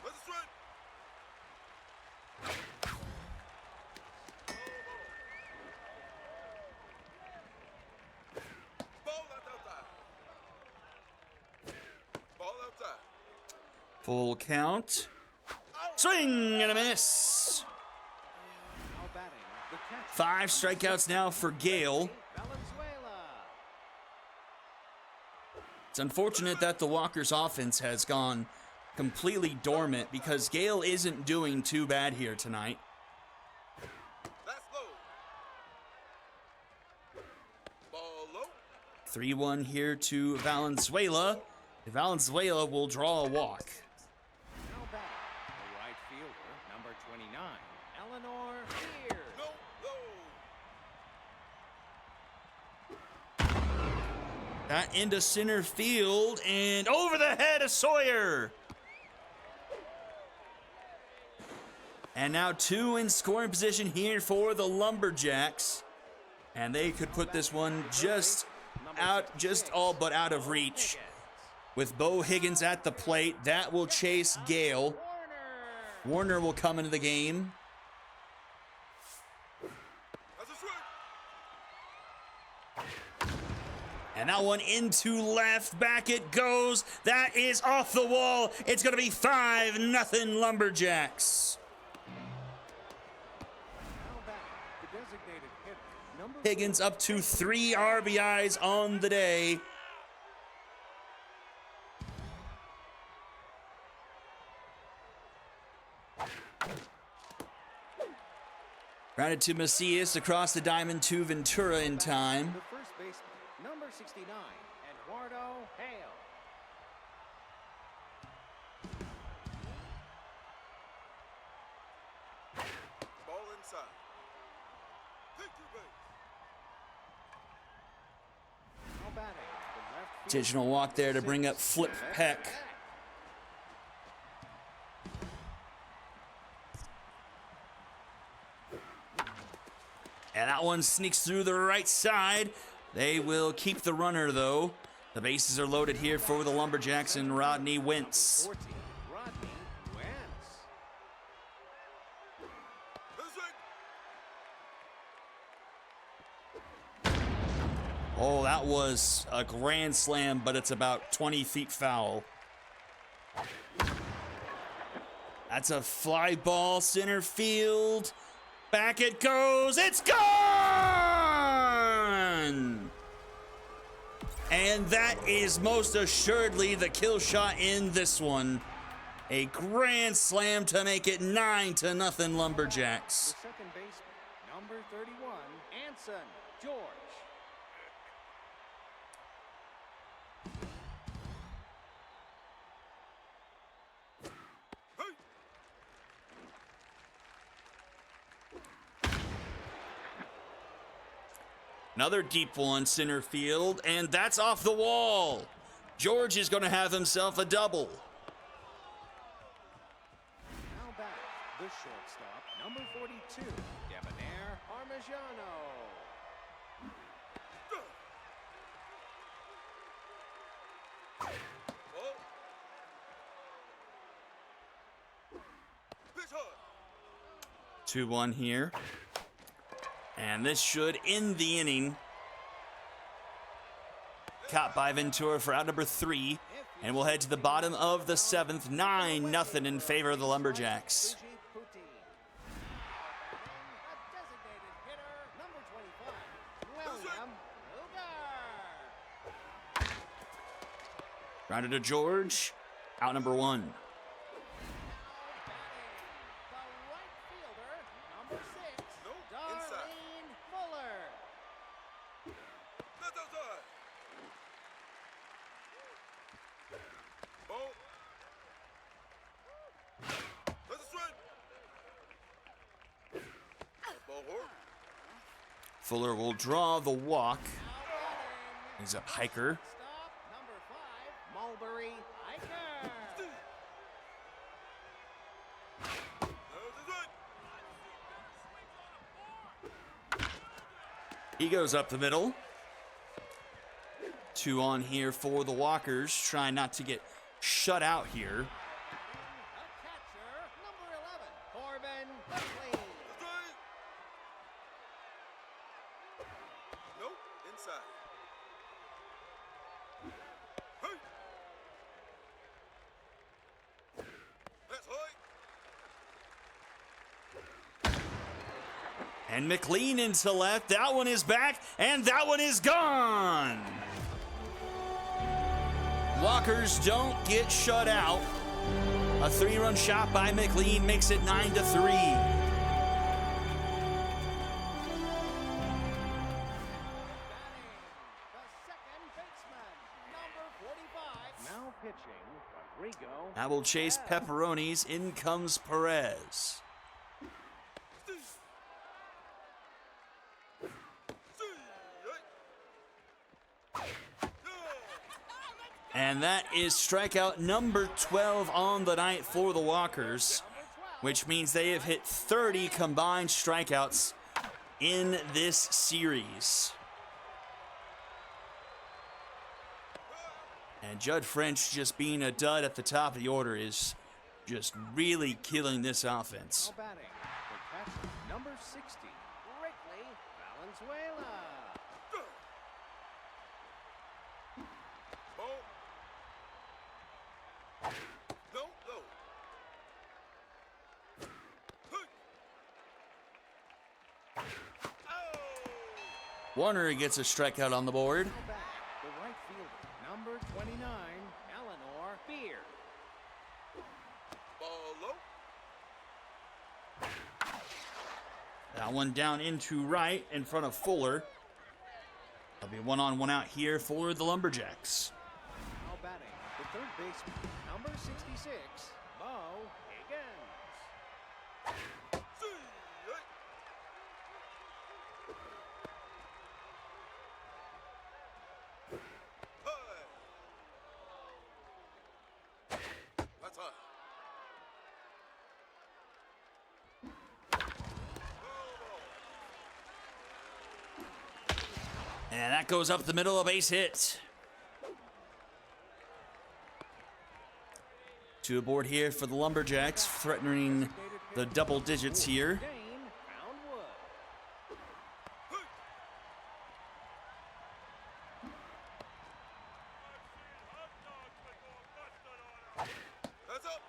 Let's swing. Ball out outside. Ball outside. Full count. Swing and a miss. Now batting, the catcher. 5 strikeouts now for Gale. Valenzuela. It's unfortunate that the Walkers offense has gone completely dormant because Gale isn't doing too bad here tonight. That's low. Ball low. 3-1 here to Valenzuela. Valenzuela will draw a walk. Now batting, the right fielder, number 29, Eleanor Spears. No, low. That into center field and over the head of Sawyer. And now 2 in scoring position here for the Lumberjacks. And they could put this one just all but out of reach. With Bo Higgins at the plate, that will chase Gale. Warner will come into the game. That's a swing. And that one into left. Back it goes. That is off the wall. It's going to be 5-0 Lumberjacks. Now batting, the designated hitter, number Higgins up to 3 RBIs on the day. Grounded to Macias across the diamond to Ventura in time. The first baseman, number 69, Eduardo Hale. Ball inside. Take your base. Now batting, the left fielder, Intentional walk there to bring up Flip Peck. And that one sneaks through the right side. They will keep the runner, though. The bases are loaded here for the Lumberjacks and Rodney Wentz. 14, Rodney Wentz. Let's swing. Oh, that was a grand slam, but it's about 20 feet foul. That's a fly ball, center field. Back it goes. It's gone! And that is most assuredly the kill shot in this one. A grand slam to make it 9-0 Lumberjacks. The second baseman, number 31, Anson George. Another deep one center field, and that's off the wall. George is going to have himself a double. Now back, the shortstop, number 42, Debonair Parmigiano. Ball. Pitch hard. 2-1 here. And this should end the inning. Caught by Ventura for out number 3. And we'll head to the bottom of the 7th. 9-0 in favor of the Lumberjacks. Puti. A designated hitter, number 25, William Luger. Grounded to George. Out number 1. Now batting, the right fielder, number 6, Nope, Darlene inside. Fuller. That's outside. Ball. That's a strike. Ball hard. Fuller will draw the walk. Now batting, He's a hiker. stop, number 5, Mulberry Hiker. That's a strike. He goes up the middle. 2 on here for the Walkers. Trying not to get shut out here. A catcher, number 11, Corbin Buckley. That's right. Nope, inside. Hey. That's high. And McLean into left. That one is back, and that one is gone. Walkers don't get shut out. A 3-run shot by McLean makes it 9-3. The second baseman, number 45. Now pitching, Rodrigo. Now we'll chase pepperonis. In comes Perez. And that is strikeout number 12 on the night for the Walkers, which means they have hit 30 combined strikeouts in this series. And Judd French just being a dud at the top of the order is just really killing this offense. Now batting, the catcher, number 60, Wrigley Valenzuela. Ball. No, no. Hey. Oh. Warner gets a strikeout on the board. Now back, the right fielder, number 29, Eleanor Beer. Ball low. That one down into right in front of Fuller. There'll be 1-on-1 out here for the Lumberjacks. Now batting, the third baseman, number 66, Bo Higgins. See. Hey. That's high. And that goes up the middle, a base hit. 2 aboard here for the Lumberjacks, threatening the double digits here. Dane found wood. That's up.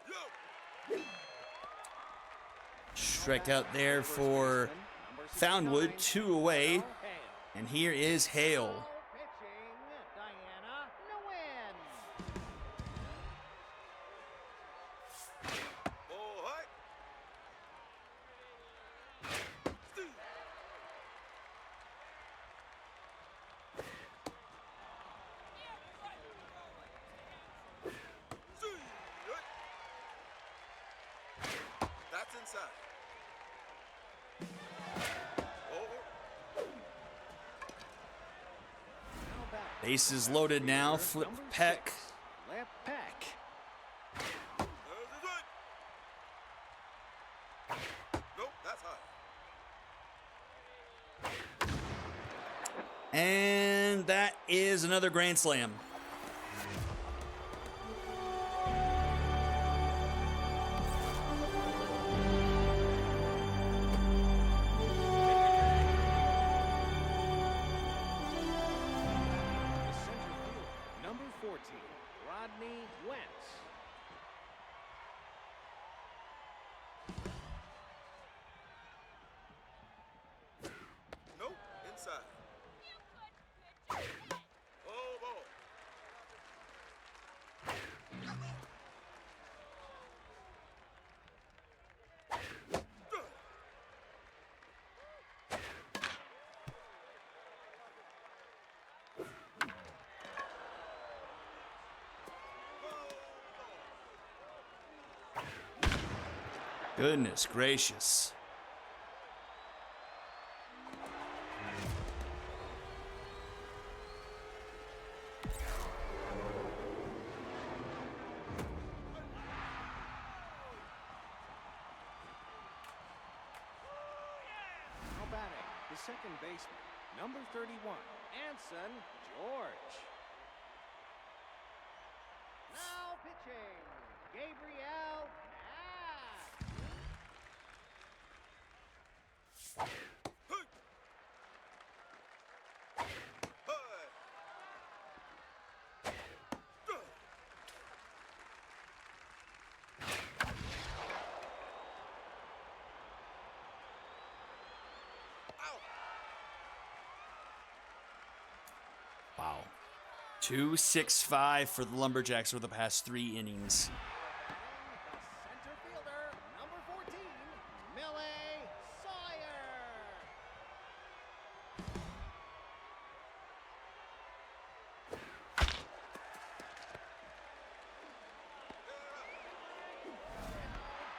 Yo. Strikeout there for Foundwood, 2 away. And here is Hale. Pitching, Diana Nguyen. Ball high. Steve. It's inside. Over. Now batting. Bases loaded now. Flip Number Peck. 6, Left Peck. There's the strike. Nope, that's high. And that is another grand slam. The center fielder, number 14, Rodney Wentz. Nope, inside. Oh, ball. Goodness gracious. Now batting, the second baseman, number 31, Anson George. Now pitching, Gabriel Nash. Hey. Hey. Ow. Wow. 2-6-5 for the Lumberjacks over the past 3 innings. The center fielder, number 14, Millie Sawyer.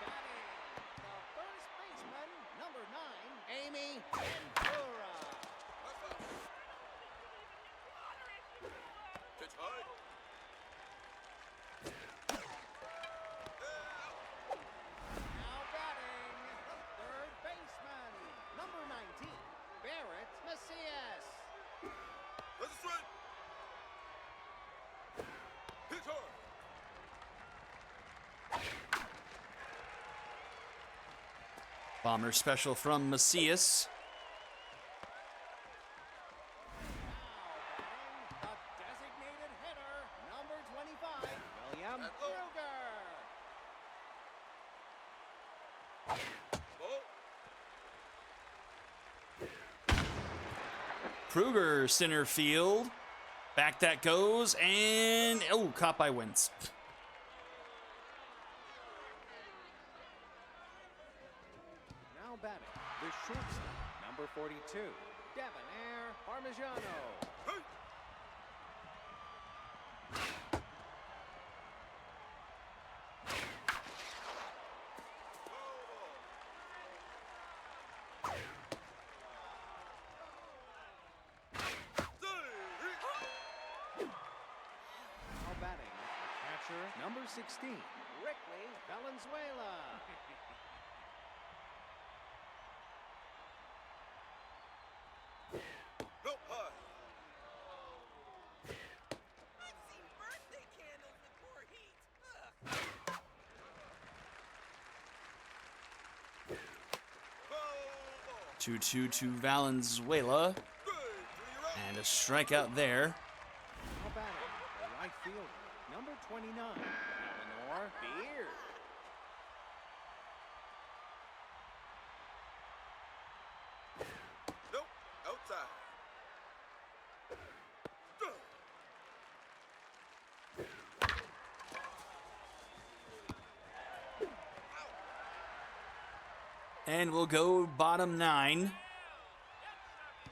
Batting, the first baseman, number 9, Amy Ventura. That's up. Pitch high. Now batting, the third baseman, number 19, Barrett Macias. That's a strike. Pitch hard. Bomber special from Macias. Now batting, the designated hitter, number 25, William That's low. Kruger. Ball. Kruger center field. Back that goes, and oh, caught by Wentz. Now batting, the shortstop, number 42, Debonair Parmigiano. Hey. Now batting, the catcher, number 16, Rickley Valenzuela. Nope, high. I've seen birthday candles with more heat. Ugh. Ball. 2-2 to Valenzuela. Good. 3 out. And a strikeout there. Now batting, the right fielder, number 29, Eleanor Beard. Nope, outside. And we'll go bottom 9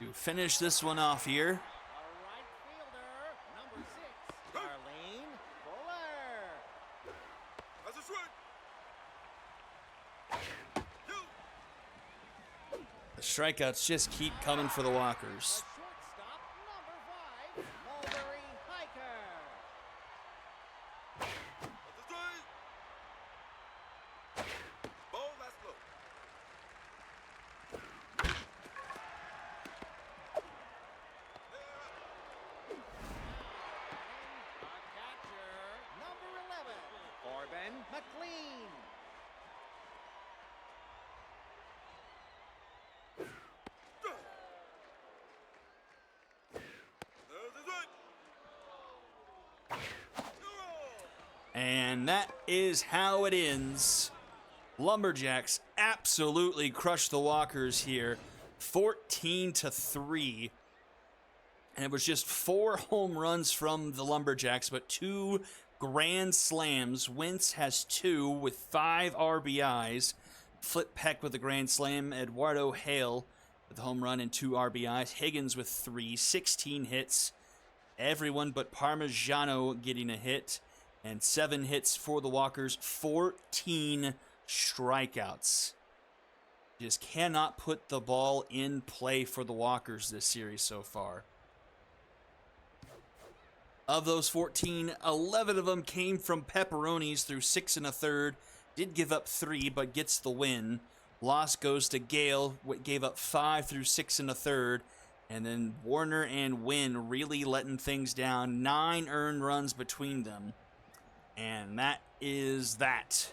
to finish this one off here. The right fielder, number 6, Darlene Fuller. That's a strike. strikeouts just keep coming for the Walkers. Shortstop, number 5, Mulberry Hiker. Up the straight. Ball, that's low. Our catcher, number 11, Corbin. McLean. There's the strike. And that is how it ends. Lumberjacks absolutely crushed the Walkers here, 14-3. And it was just 4 home runs from the Lumberjacks, but 2 grand slams. Wentz has 2 with 5 RBIs. Flip Peck with a grand slam. Eduardo Hale with a home run and 2 RBIs. Higgins with 3, 16 hits. Everyone but Parmigiano getting a hit. And 7 hits for the Walkers, 14 strikeouts. Just cannot put the ball in play for the Walkers this series so far. Of those 14, 11 of them came from pepperonis through 6 1/3. Did give up 3, but gets the win. Loss goes to Gale, gave up 5 through 6 1/3. And then Warner and Wynn really letting things down. 9 earned runs between them. And that is that.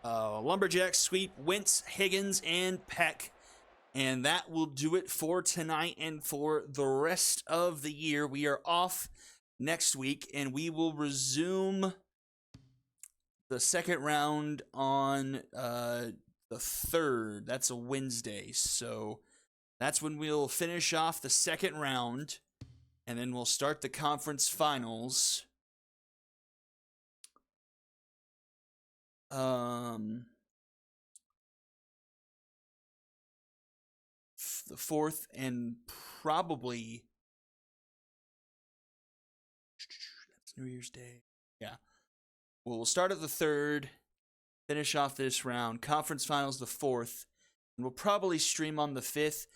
Lumberjacks sweep Wentz, Higgins, and Peck. And that will do it for tonight and for the rest of the year. We are off next week, and we will resume the second round on the 3rd. That's a Wednesday. So that's when we'll finish off the second round, and then we'll start the conference finals. The 4th and probably that's New Year's Day. Yeah. Well, we'll start at the 3rd, finish off this round. Conference finals the 4th, and we'll probably stream on the 5th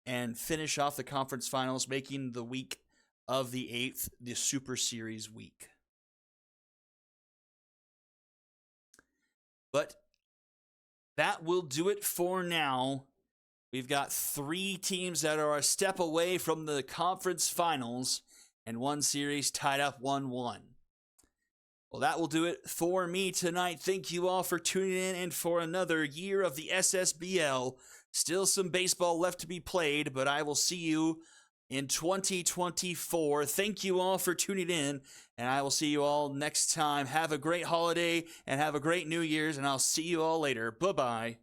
and finish off the conference finals, making the week of the 8th the Super Series week. But that will do it for now. We've got 3 teams that are a step away from the conference finals, and 1 series tied up 1-1. Well, that will do it for me tonight. Thank you all for tuning in and for another year of the SSBL. Still some baseball left to be played, but I will see you in 2024. Thank you all for tuning in, and I will see you all next time. Have a great holiday and have a great New Year's, and I'll see you all later. Bye-bye.